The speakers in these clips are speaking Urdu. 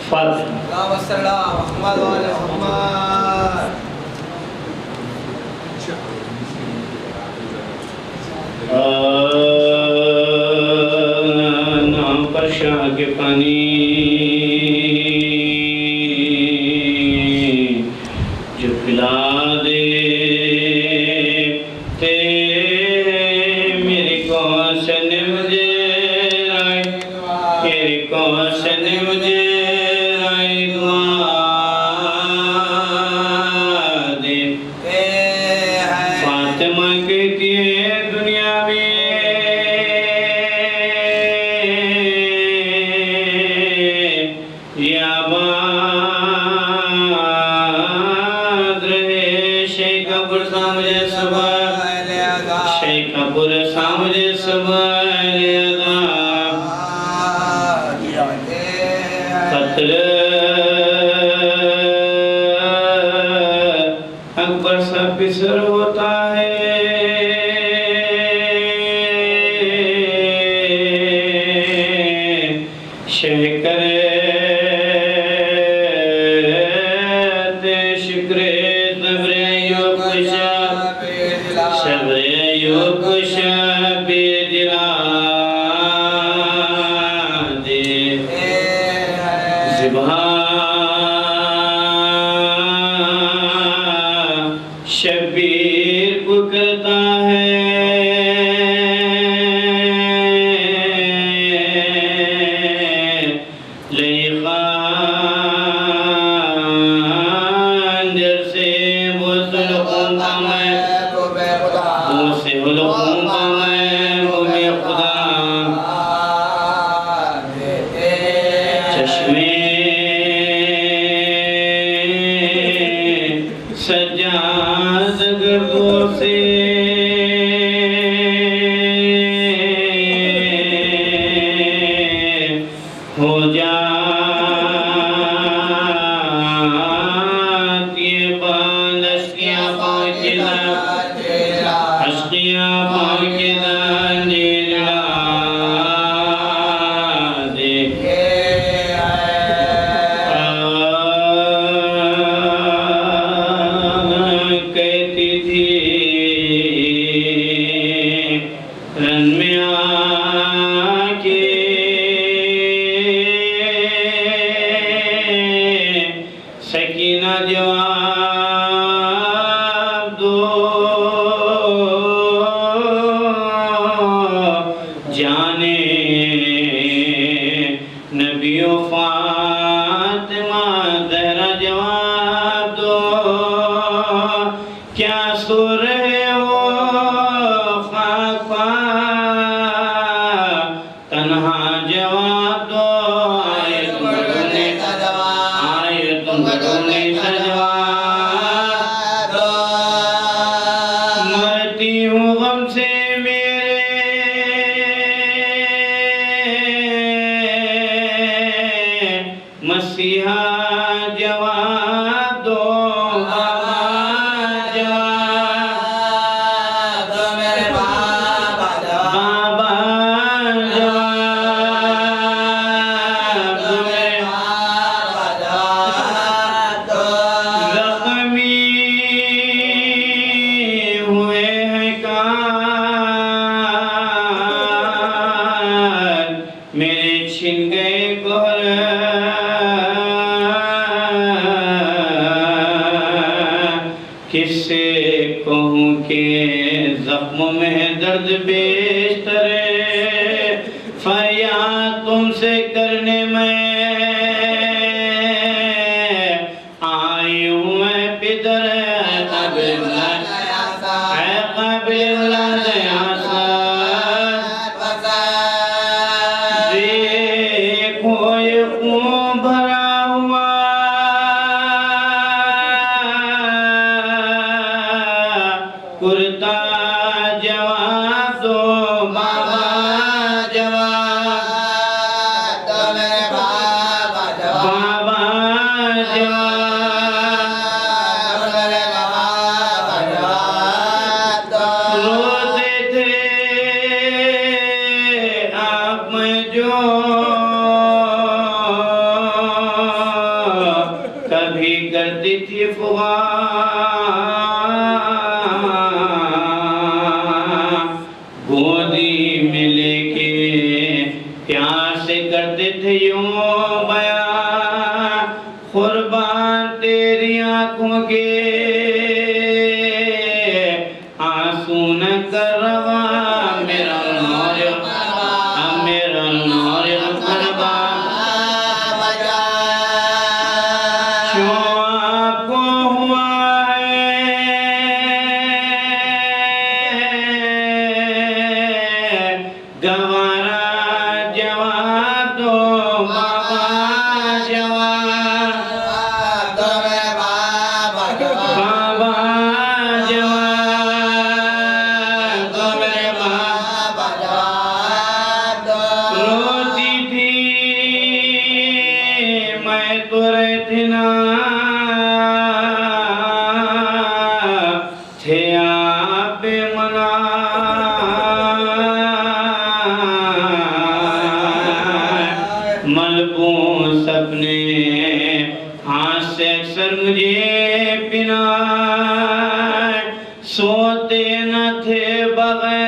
فاتحہ۔ اللهم صل على محمد وعلى محمد۔ نام پر شاہ کے پانی جو پلا دے تے میری کوشن مجھے آئے، میری کوشن مجھے آئے دعا دے۔ فاطمہ کہتی ہے دنیا میں یا باد رہے شیخ پر سامجھے صبح، شیخ پر سامجھے صبح لیدا قتل اکبر سا پسر ہوتا ہے، شہ کرے تے شکر صبر ایوب صبر ایوب بے دلا دے شبیر کو کرتا ہے لئی خان جیسے وہ سلقوں کا میں وہ سلقوں کا میں وہ میں خدا چشمے سجاد گردوں سے ہو جاتی ہے بال اشقیاں پاکیزہ، اشقیاں پاکیزہ جلا دے۔ کہتی تھی رن میں آکے سکینہ جواب دو، جانے نبی و فاطمہ زہرا جواب دو، کیا سو رہے ہو خاک پا تنہا جواب دو، آئے تم ڈھونڈنے کا جواب، آئے تم ڈھونڈنے کا جواب دو، مرتی ہوں غم سے میرے مسیحا جواب دو، بابا جواب دو میرے بابا جواب دو میرے بابا جواب دو، زخمی ہوئے ہیں کان میرے چھن گئے گھر، کس سے کہوں کہ زخموں میں درد بیشتر ہے، فریاد تم سے کرنے میں آئی ہوں میں پدر، اے قابل اولاد دیکھو یہ خون بھرا ہوا کرتا جواب دو، بابا جواب دو میرے بابا جواب دو میرے بابا جواب دو، روتے تھے آپ میں جو کر روا میرا نور میرا نور قربا جو آپ کو ہوا ہے گوارا جواب دو بابا جواب بابا جواب دو میرے بابا روتی تھی میں تو رہتی نا تھے آپ منا ملبوس اپنے ہاتھ سے اکثر مجھے پنا سوتے نہ تھے بغیر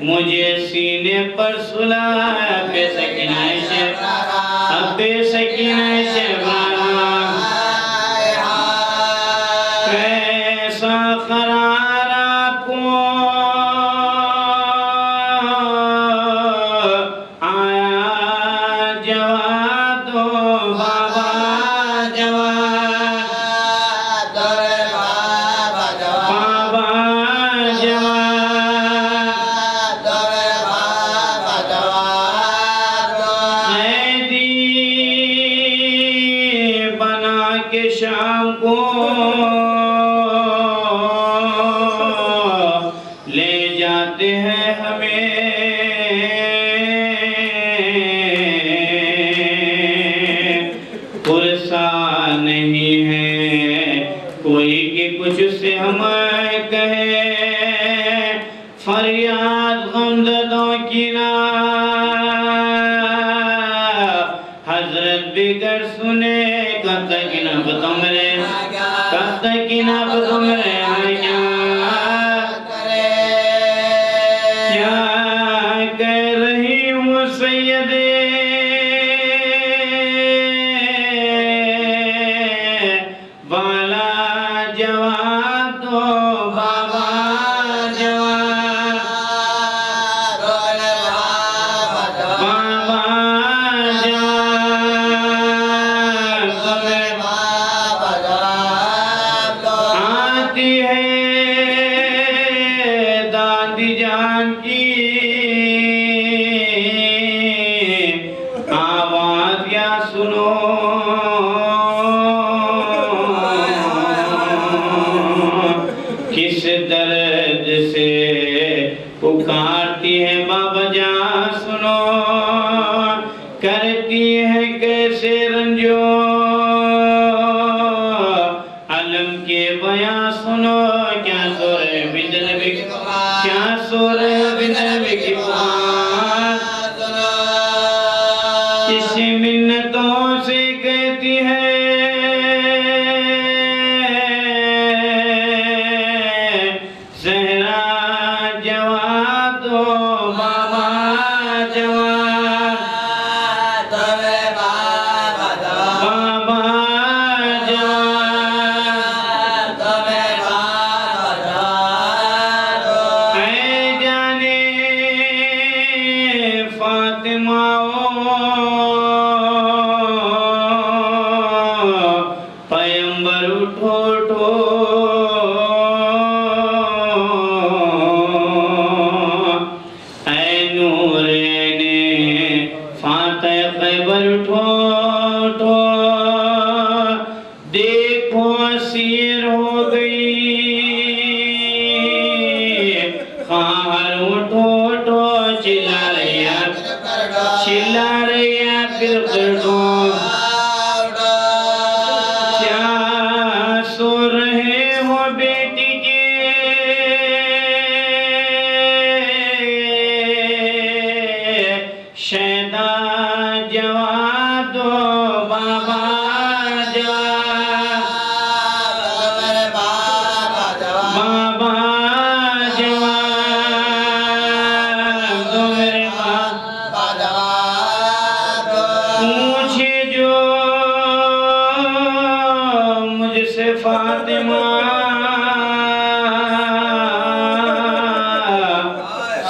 مجھے سینے پر سلایا بے سکینہ بے سکینہ کیسا قرار آپ کو آیا جواب دو بابا جواب بابا جواب قیدی بنا کے شام کو لے جاتے ہیں ہمیں پرسا نہیں ہے کوئی کہ کچھ سے ہمیں کہے فریاد غمزدوں کی نا حضرت بگر سنے کب تک نہ بتمرے کب تک نہ بتمرے کیا کہہ رہی ہوں سیدے والا جواب دو بابا جواب بابا جواب آتی ہے دادی جان کی آواز یا سنو کس درد سے پکارتی ہے بابا جان سنو کرتی ہے کیسے رنجو علم کے بیان سنو کیا سورہ بند نبی کیا سورہ بند نبی کی بات کسی منتوں سے کہتی ہے زہرا جواب دو بابا جواب بابا جواب اے جانے فاطمہ پیمبر اٹھو اٹھو اے نورین فاتح خیبر اٹھو اٹھو دیکھو اسیر ہو گئی خواہر اٹھو اٹھو چلا رہی ہے پھر کردو کیا سو رہے ہو بیٹی کے شیدا جواب دو بابا جواب بابا جواب دو میرے بابا پوچھے جو مجھ سے فاطمہ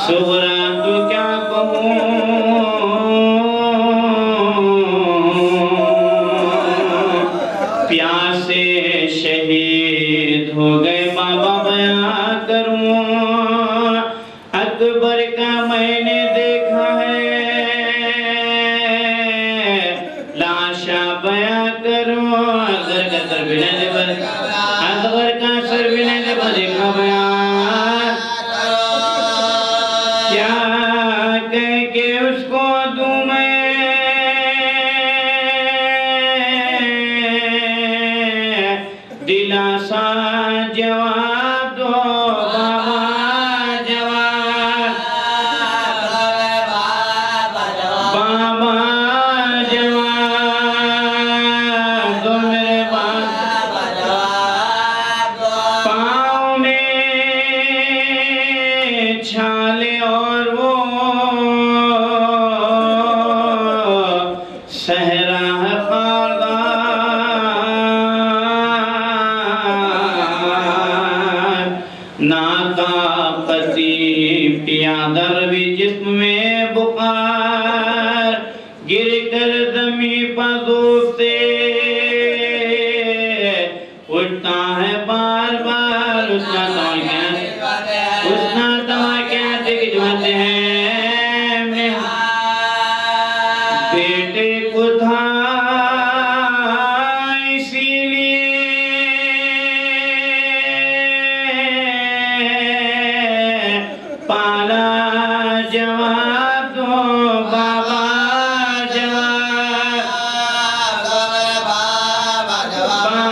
سغرا تو کیا کہوں پیاسے شہید ہو گئے بابا بیان کروں اکبر کا میں نے دیکھا ہے لاشا بیان کروں اکبر کا سر بھی نہیں دے اکبر کا سر بھی نہیں دے دیکھا بیان کیا کہہ کے اس کو دوں میں دلاسا جواب دو بابا جواب بابا جواب دو میرے بابا پاؤں میں چھالے اور وہ صحرا ہے خاردار ناطاقتی پیادر بھی جسم میں بخار گر کر زمین پر زور سے اٹھتا ہے بار بار اس کا کیا جماتے ہیں بیٹے کو تھا اسی لیے پالا جواب دو بابا جواب بابا جواب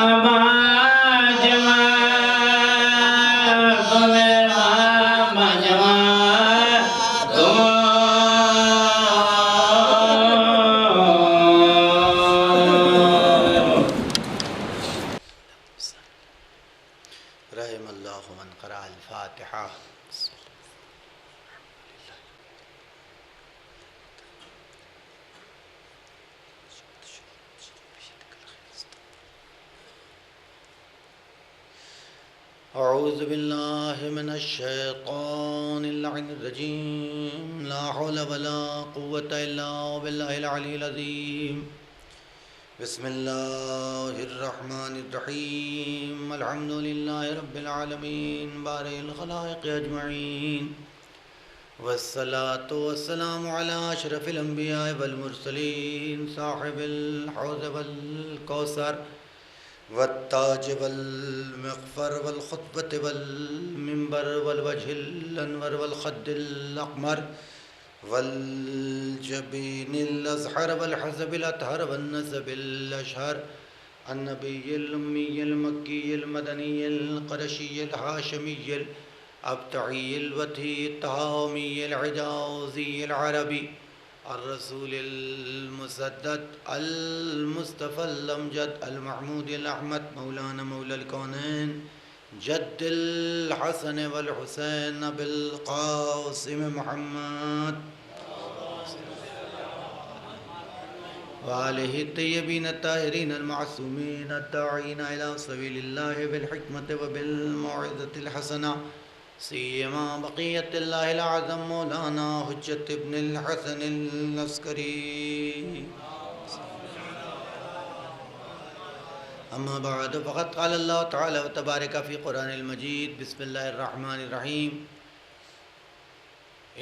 دو میرے بابا جواب دو رحم اللہ من قرأ الفاتحہ اعوذ باللہ من الشیطان اللعین الرجیم لا حول ولا قوة الا باللہ العلی العظیم بسم اللہ الرحمن الرحیم الحمد للہ رب العالمین بارئ الخلائق اجمعین والصلاة والسلام علی اشرف الانبیاء والمرسلین صاحب الحوض والکوثر والتاج والمغفر والخطبة والمنبر والوجه الانور والخد الاقمر والجبين الازحر والحزب الاطهر والنسب الاشهر النبي الامي المكي المدني القرشي الهاشمي الابتعي الوتي الطهامي العجاوزي العربي الرسول المسدد المصطفى الأمجد المحمود الأحمد مولانا مولى الكونين جد الحسن والحسين أبي القاسم محمد وآله الطيبين الطاهرين المعصومين الداعين إلى سبيل الله بالحكمة وبالموعظة الحسنة سيما بقية الله الأعظم مولانا حجة ابن الحسن العسكري أما بعد فقد قال الله تعالى وتبارك في قرآن المجيد بسم الله الرحمن الرحيم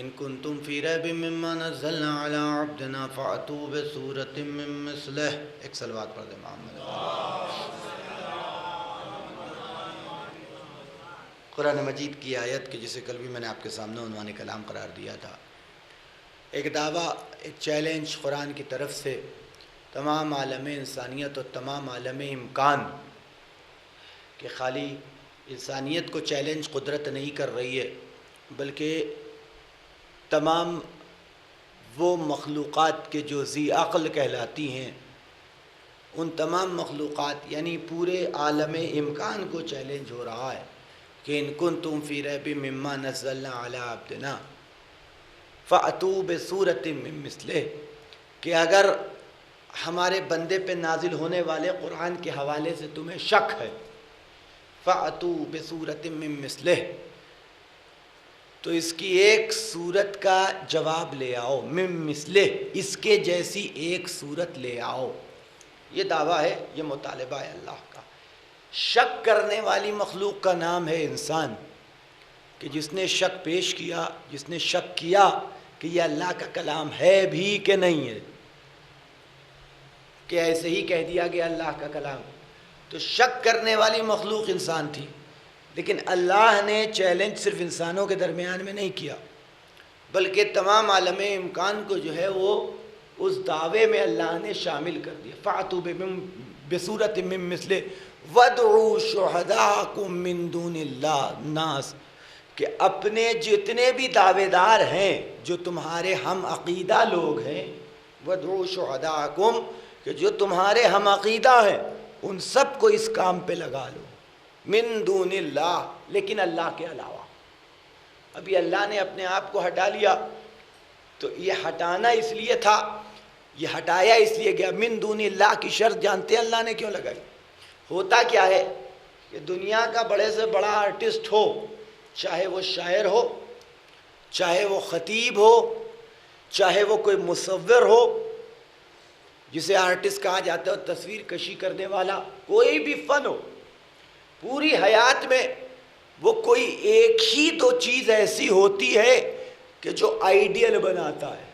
إن كنتم في ريب مما نزلنا على عبدنا فأتوا بسورة من مثله ایک صلوات پڑھ دیں محمد قرآن مجید کی آیت کی جسے کل بھی میں نے آپ کے سامنے عنوان کلام قرار دیا تھا، ایک دعویٰ، ایک چیلنج قرآن کی طرف سے تمام عالم انسانیت اور تمام عالم امکان کہ خالی انسانیت کو چیلنج قدرت نہیں کر رہی ہے بلکہ تمام وہ مخلوقات کے جو ذی عقل کہلاتی ہیں ان تمام مخلوقات یعنی پورے عالم امکان کو چیلنج ہو رہا ہے کہ ان کنتم فی ریب مما نزلنا علی عبدنا فأتوا بسورۃ من مثلہ، کہ اگر ہمارے بندے پہ نازل ہونے والے قرآن کے حوالے سے تمہیں شک ہے فأتوا بسورۃ من مثلہ، تو اس کی ایک صورت کا جواب لے آؤ، من مثلہ، اس کے جیسی ایک صورت لے آؤ. یہ دعویٰ ہے، یہ مطالبہ ہے اللہ کا. شک کرنے والی مخلوق کا نام ہے انسان، کہ جس نے شک پیش کیا، جس نے شک کیا کہ یہ اللہ کا کلام ہے بھی کہ نہیں ہے، کہ ایسے ہی کہہ دیا گیا اللہ کا کلام. تو شک کرنے والی مخلوق انسان تھی، لیکن اللہ نے چیلنج صرف انسانوں کے درمیان میں نہیں کیا، بلکہ تمام عالم امکان کو جو ہے وہ اس دعوے میں اللہ نے شامل کر دیا. فَأْتُوا بِصُورَةٍ مِّن مِّثْلِهِ وَادْعُوا شُهَدَاءَكُم مِّن دُونِ اللَّهِ النَّاسِ، کہ اپنے جتنے بھی دعوے دار ہیں جو تمہارے ہم عقیدہ لوگ ہیں، وَادْعُوا شُهَدَاءَكُم، کہ جو تمہارے ہم عقیدہ ہیں ان سب کو اس کام پہ لگا لو، من دون اللہ، لیکن اللہ کے علاوہ. ابھی اللہ نے اپنے آپ کو ہٹا لیا، تو یہ ہٹانا اس لیے تھا، یہ ہٹایا اس لیے گیا. من دون اللہ کی شرط جانتے ہیں اللہ نے کیوں لگائی؟ ہوتا کیا ہے کہ دنیا کا بڑے سے بڑا آرٹسٹ ہو، چاہے وہ شاعر ہو، چاہے وہ خطیب ہو، چاہے وہ کوئی مصور ہو، جسے آرٹسٹ کہا جاتا ہے، تصویر کشی کرنے والا، کوئی بھی فن ہو، پوری حیات میں وہ کوئی ایک ہی دو چیز ایسی ہوتی ہے کہ جو آئیڈیل بناتا ہے.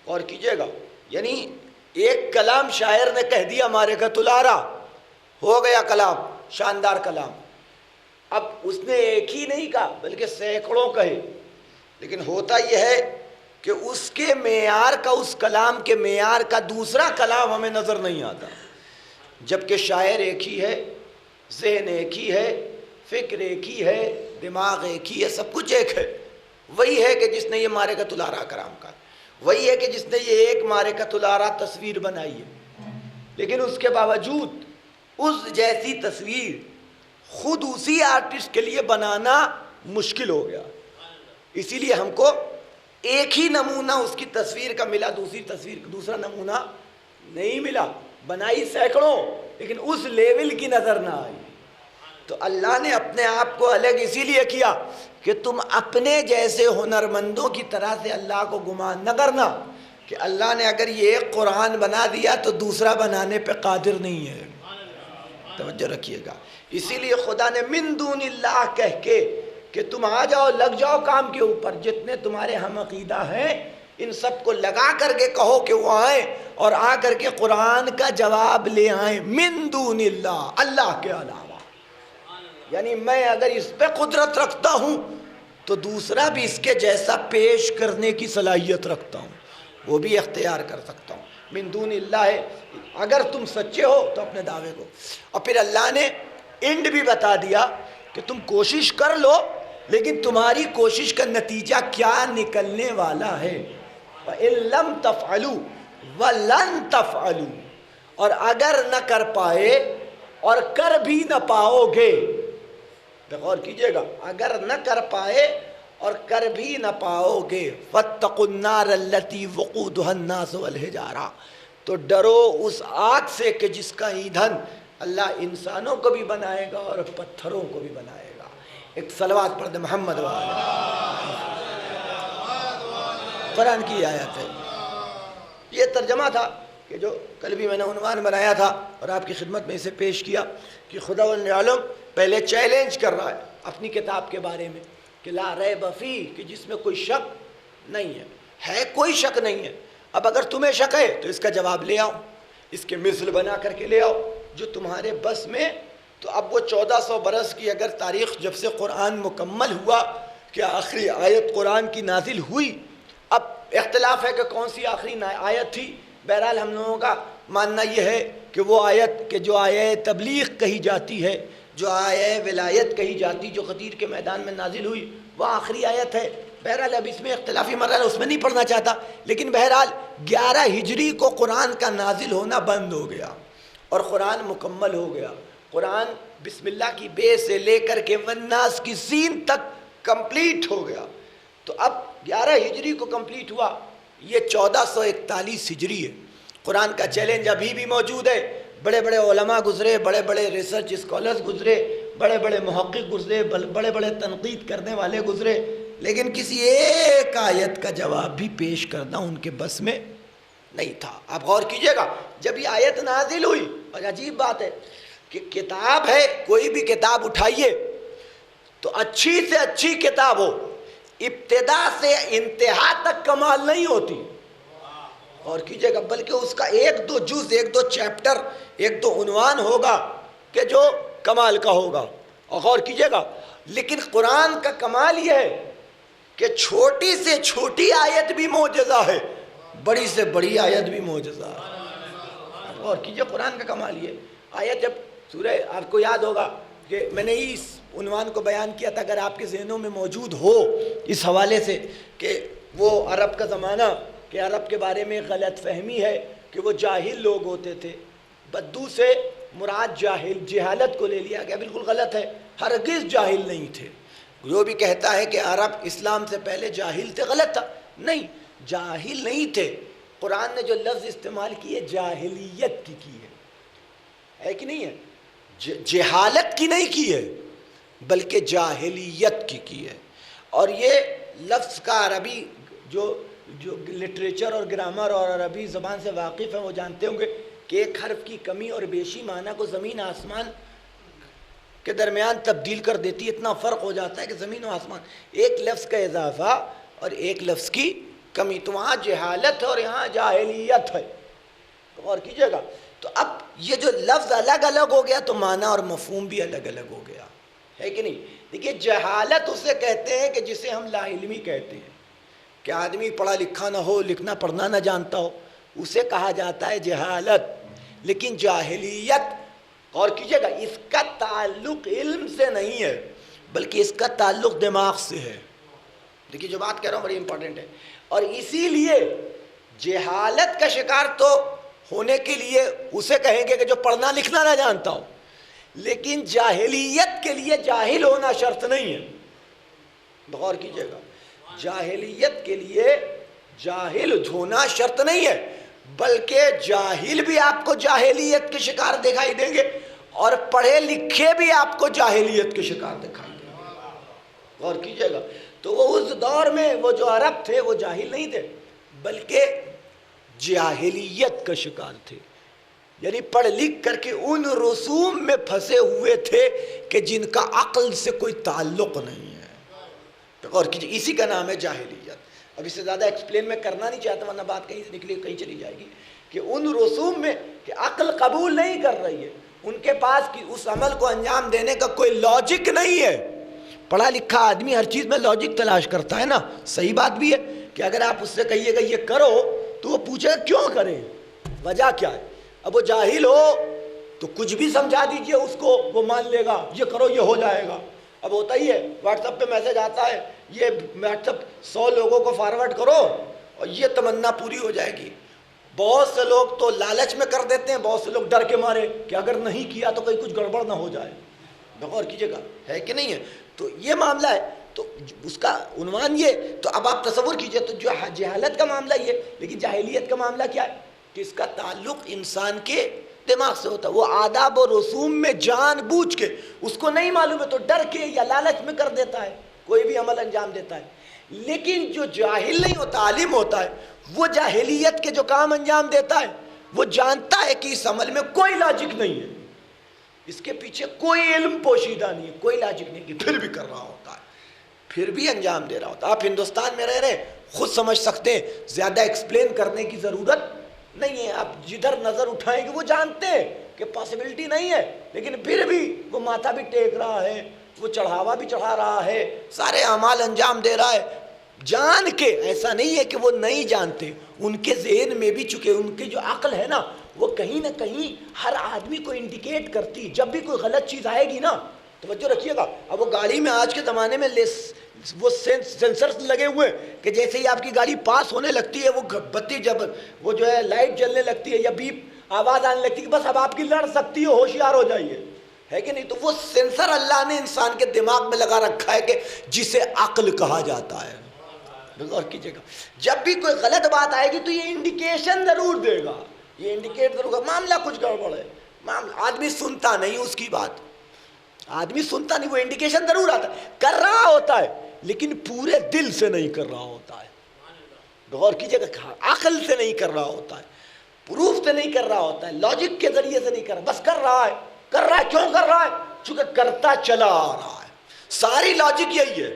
اور کیجئے گا، یعنی ایک کلام شاعر نے کہہ دیا معرکۃ الارا، ہو گیا کلام، شاندار کلام. اب اس نے ایک ہی نہیں کہا بلکہ سینکڑوں کہے، لیکن ہوتا یہ ہے کہ اس کے معیار کا، اس کلام کے معیار کا دوسرا کلام ہمیں نظر نہیں آتا. جبکہ شاعر ایک ہی ہے، ذہن ایک ہی ہے، فکر ایک ہی ہے، دماغ ایک ہی ہے، سب کچھ ایک ہے. وہی ہے کہ جس نے یہ معرکۃ الارا کلام کہا، وہی ہے کہ جس نے یہ ایک معرکۃ الارا تصویر بنائی ہے. لیکن اس کے باوجود اس جیسی تصویر خود اسی آرٹسٹ کے لیے بنانا مشکل ہو گیا. اسی لیے ہم کو ایک ہی نمونہ اس کی تصویر کا ملا، دوسرا نمونہ نہیں ملا. بنائی سینکڑوں، لیکن اس لیول کی نظر نہ آئی. تو اللہ نے اپنے آپ کو الگ اسی لیے کیا کہ تم اپنے جیسے ہنرمندوں کی طرح سے اللہ کو گمان نہ کرنا کہ اللہ نے اگر یہ ایک قرآن بنا دیا تو دوسرا بنانے پہ قادر نہیں ہے. توجہ رکھیے گا. اسی لیے خدا نے من دون اللہ کہہ کے کہ تم آ جاؤ، لگ جاؤ کام کے اوپر، جتنے تمہارے ہم عقیدہ ہیں ان سب کو لگا کر کے کہو کہ وہ آئیں اور آ کر کے قرآن کا جواب لے آئیں. من دون اللہ، اللہ کے علاوہ. یعنی میں اگر اس پہ قدرت رکھتا ہوں تو دوسرا بھی اس کے جیسا پیش کرنے کی صلاحیت رکھتا ہوں، وہ بھی اختیار کر سکتا ہوں. من دون اللہ ہے. اگر تم سچے ہو تو اپنے دعوے کو. اور پھر اللہ نے اینڈ بھی بتا دیا کہ تم کوشش کر لو، لیکن تمہاری کوشش کا نتیجہ کیا نکلنے والا ہے. وَإِن لَمْ تَفْعَلُوا وَلَن تَفْعَلُوا، اور اگر نہ کر پائے اور کر بھی نہ پاؤ گے. غور کیجئے گا، اگر نہ کر پائے اور کر بھی نہ پاؤ گے. فَاتَّقُوا النَّارَ الَّتِي وَقُودُهَا النَّاسُ وَالْحِجَارَةُ، تو ڈرو اس آگ سے کہ جس کا ایندھن اللہ انسانوں کو بھی بنائے گا اور پتھروں کو بھی بنائے گا. ایک صلوات پڑھ دے محمد وآلہ. قرآن کی آیت ہے. یہ ترجمہ تھا کہ جو کل بھی میں نے عنوان بنایا تھا اور آپ کی خدمت میں اسے پیش کیا کہ خداوند عالم پہلے چیلنج کر رہا ہے اپنی کتاب کے بارے میں کہ لا ریب فیہ، کہ جس میں کوئی شک نہیں ہے کوئی شک نہیں ہے. اب اگر تمہیں شک ہے تو اس کا جواب لے آؤ، اس کے مثل بنا کر کے لے آؤ جو تمہارے بس میں. تو اب وہ 1400 برس کی اگر تاریخ جب سے قرآن مکمل ہوا کہ آخری آیت قرآن کی نازل ہوئی، اب اختلاف ہے کہ کون سی آخری آیت تھی. بہرحال ہم لوگوں کا ماننا یہ ہے کہ وہ آیت کہ جو آیہ تبلیغ کہی جاتی ہے، جو آیہ ولایت کہی جاتی، جو غدیر کے میدان میں نازل ہوئی، وہ آخری آیت ہے. بہرحال اب اس میں اختلافی مرحلہ اس میں نہیں پڑھنا چاہتا، لیکن بہرحال 11 ہجری کو قرآن کا نازل ہونا بند ہو گیا اور قرآن مکمل ہو گیا. قرآن بسم اللہ کی بے سے لے کر کے والناس کی سین تک کمپلیٹ ہو گیا. تو اب 11 ہجری کو کمپلیٹ ہوا، یہ 1441 ہجری ہے. قرآن کا چیلنج ابھی بھی موجود ہے. بڑے بڑے علماء گزرے، بڑے بڑے ریسرچ اسکالرز گزرے، بڑے بڑے محقق گزرے، بڑے بڑے تنقید کرنے والے گزرے، لیکن کسی ایک آیت کا جواب بھی پیش کرنا ان کے بس میں نہیں تھا۔ آپ غور کیجئے گا، جب یہ آیت نازل ہوئی، اور عجیب بات ہے کہ کتاب ہے، کوئی بھی کتاب اٹھائیے تو اچھی سے اچھی کتاب ہو، ابتدا سے انتہا تک کمال نہیں ہوتی، اور کیجئے گا، بلکہ اس کا ایک دو جز، ایک دو چیپٹر، ایک دو عنوان ہوگا کہ جو کمال کا ہوگا، اور غور کیجئے گا۔ لیکن قرآن کا کمال یہ ہے کہ چھوٹی سے چھوٹی آیت بھی معجزہ ہے، بڑی سے بڑی آیت بھی معجزہ ہے۔ اور کیجئے قرآن کا کمال یہ آیت، جب سورہ، آپ کو یاد ہوگا کہ میں نے اس عنوان کو بیان کیا تھا، اگر آپ کے ذہنوں میں موجود ہو اس حوالے سے، کہ وہ عرب کا زمانہ، کہ عرب کے بارے میں غلط فہمی ہے کہ وہ جاہل لوگ ہوتے تھے، بدو سے مراد جاہل، جہالت کو لے لیا گیا، بالکل غلط ہے، ہرگز جاہل نہیں تھے۔ جو بھی کہتا ہے کہ عرب اسلام سے پہلے جاہل تھے، غلط تھا، نہیں، جاہل نہیں تھے۔ قرآن نے جو لفظ استعمال کی ہے جاہلیت کی ہے کہ نہیں ہے؟ جہالت کی نہیں کی ہے، بلکہ جاہلیت کی ہے۔ اور یہ لفظ کا عربی جو لٹریچر اور گرامر اور عربی زبان سے واقف ہیں وہ جانتے ہوں گے کہ ایک حرف کی کمی اور بیشی معنی کو زمین آسمان کے درمیان تبدیل کر دیتی ہے، اتنا فرق ہو جاتا ہے کہ زمین و آسمان، ایک لفظ کا اضافہ اور ایک لفظ کی کمی، تو وہاں جہالت ہے اور یہاں جاہلیت ہے، غور کیجئے گا۔ تو اب یہ جو لفظ الگ الگ ہو گیا تو معنی اور مفہوم بھی الگ الگ ہو گیا ہے کہ نہیں؟ دیکھیے، جہالت اسے کہتے ہیں کہ جسے ہم لا علمی کہتے ہیں، کہ آدمی پڑھا لکھا نہ ہو، لکھنا پڑھنا نہ جانتا ہو، اسے کہا جاتا ہے جہالت۔ لیکن جاہلیت، غور کیجئے گا، اس کا تعلق علم سے نہیں ہے، بلکہ اس کا تعلق دماغ سے ہے۔ دیکھیے، جو بات کہہ رہا ہوں بڑی امپورٹنٹ ہے، اور اسی لیے جہالت کا شکار تو ہونے کے لیے اسے کہیں گے کہ جو پڑھنا لکھنا نہ جانتا ہو، لیکن جاہلیت کے لیے جاہل ہونا شرط نہیں ہے۔ غور کیجئے گا، جاہلیت کے لیے جاہل ہونا شرط نہیں ہے، بلکہ جاہل بھی آپ کو جاہلیت کے شکار دکھائی دیں گے، اور پڑھے لکھے بھی آپ کو جاہلیت کے شکار دکھائی دیں گے۔ غور کیجئے گا، تو وہ اس دور میں وہ جو عرب تھے وہ جاہل نہیں تھے، بلکہ جاہلیت کا شکار تھے، یعنی پڑھ لکھ کر کے ان رسوم میں پھنسے ہوئے تھے کہ جن کا عقل سے کوئی تعلق نہیں ہے، اور اسی کا نام ہے جاہلیت۔ اب اس سے زیادہ ایکسپلین میں کرنا نہیں چاہتا، ورنہ بات کہیں سے نکلی کہیں چلی جائے گی، کہ ان رسوم میں کہ عقل قبول نہیں کر رہی ہے، ان کے پاس کہ اس عمل کو انجام دینے کا کوئی لاجک نہیں ہے۔ پڑھا لکھا آدمی ہر چیز میں لاجک تلاش کرتا ہے نا، صحیح بات بھی ہے کہ اگر آپ اس سے کہیے گا یہ کرو تو وہ پوچھے گا کیوں کریں، وجہ کیا ہے۔ اب وہ جاہل ہو تو کچھ بھی سمجھا دیجئے اس کو، وہ مان لے گا، یہ کرو یہ ہو جائے گا۔ اب ہوتا ہی ہے، واٹس ایپ پہ میسج آتا ہے، یہ واٹس ایپ 100 لوگوں کو فارورڈ کرو اور یہ تمنا پوری ہو جائے گی۔ بہت سے لوگ تو لالچ میں کر دیتے ہیں، بہت سے لوگ ڈر کے مارے کہ اگر نہیں کیا تو کہیں کچھ گڑبڑ نہ ہو جائے۔ غور کیجئے گا، ہے کہ نہیں ہے؟ تو یہ معاملہ ہے، تو اس کا عنوان یہ، تو اب آپ تصور کیجئے، تو جو جہالت کا معاملہ یہ، لیکن جاہلیت کا معاملہ کیا ہے کہ اس کا تعلق انسان کے دماغ سے ہوتا ہے، وہ آداب و رسوم میں جان بوجھ کے، اس کو نہیں معلوم ہے تو ڈر کے یا لالچ میں کر دیتا ہے، کوئی بھی عمل انجام دیتا ہے۔ لیکن جو جاہل نہیں ہوتا، عالم ہوتا ہے، وہ جاہلیت کے جو کام انجام دیتا ہے وہ جانتا ہے کہ اس عمل میں کوئی لاجک نہیں ہے، اس کے پیچھے کوئی علم پوشیدہ نہیں ہے، کوئی لاجک نہیں، کہ پھر بھی کر رہا ہوتا ہے، پھر بھی انجام دے رہا ہوتا ہے۔ آپ ہندوستان میں رہ رہے خود سمجھ سکتے ہیں، زیادہ ایکسپلین کرنے کی ضرورت نہیں ہے، آپ جدھر نظر اٹھائیں گے وہ جانتے ہیں کہ پاسبلٹی نہیں ہے، لیکن پھر بھی وہ ماتھا بھی ٹیک رہا ہے، وہ چڑھاوا بھی چڑھا رہا ہے، سارے اعمال انجام دے رہا ہے جان کے۔ ایسا نہیں ہے کہ وہ نہیں جانتے، ان کے ذہن میں بھی، چونکہ ان کی جو عقل ہے نا وہ کہیں نہ کہیں ہر آدمی کو انڈیکیٹ کرتی ہے، جب بھی کوئی غلط چیز آئے گی نا، توجہ رکھیے گا۔ اب وہ گاڑی میں آج کے زمانے میں وہ سینسرز لگے ہوئے کہ جیسے ہی آپ کی گاڑی پاس ہونے لگتی ہے وہ بتی، جب وہ جو ہے لائٹ جلنے لگتی ہے یا بیپ آواز آنے لگتی ہے کہ بس اب آپ کی لڑ سکتی ہے، ہوشیار ہو جائیے، ہے کہ نہیں؟ تو وہ سینسر اللہ نے انسان کے دماغ میں لگا رکھا ہے کہ جسے عقل کہا جاتا ہے۔ غور کیجئے گا، جب بھی کوئی غلط بات آئے گی تو یہ انڈیکیشن ضرور دے گا، یہ انڈیکیٹ ضرور گا معاملہ کچھ گڑبڑ ہے، معاملہ آدمی سنتا نہیں اس کی بات، آدمی سنتا نہیں، وہ انڈیکیشن ضرور آتا ہے، کر رہا ہوتا ہے لیکن پورے دل سے نہیں کر رہا ہوتا ہے. غور کیجئے گا، عقل سے نہیں کر رہا ہوتا ہے، پروف سے نہیں کر رہا ہوتا ہے، لاجک کے ذریعے سے نہیں کر رہا، بس کر رہا ہے. کیوں کر رہا ہے؟ چونکہ کرتا چلا آ رہا ہے. ساری لاجک یہی ہے،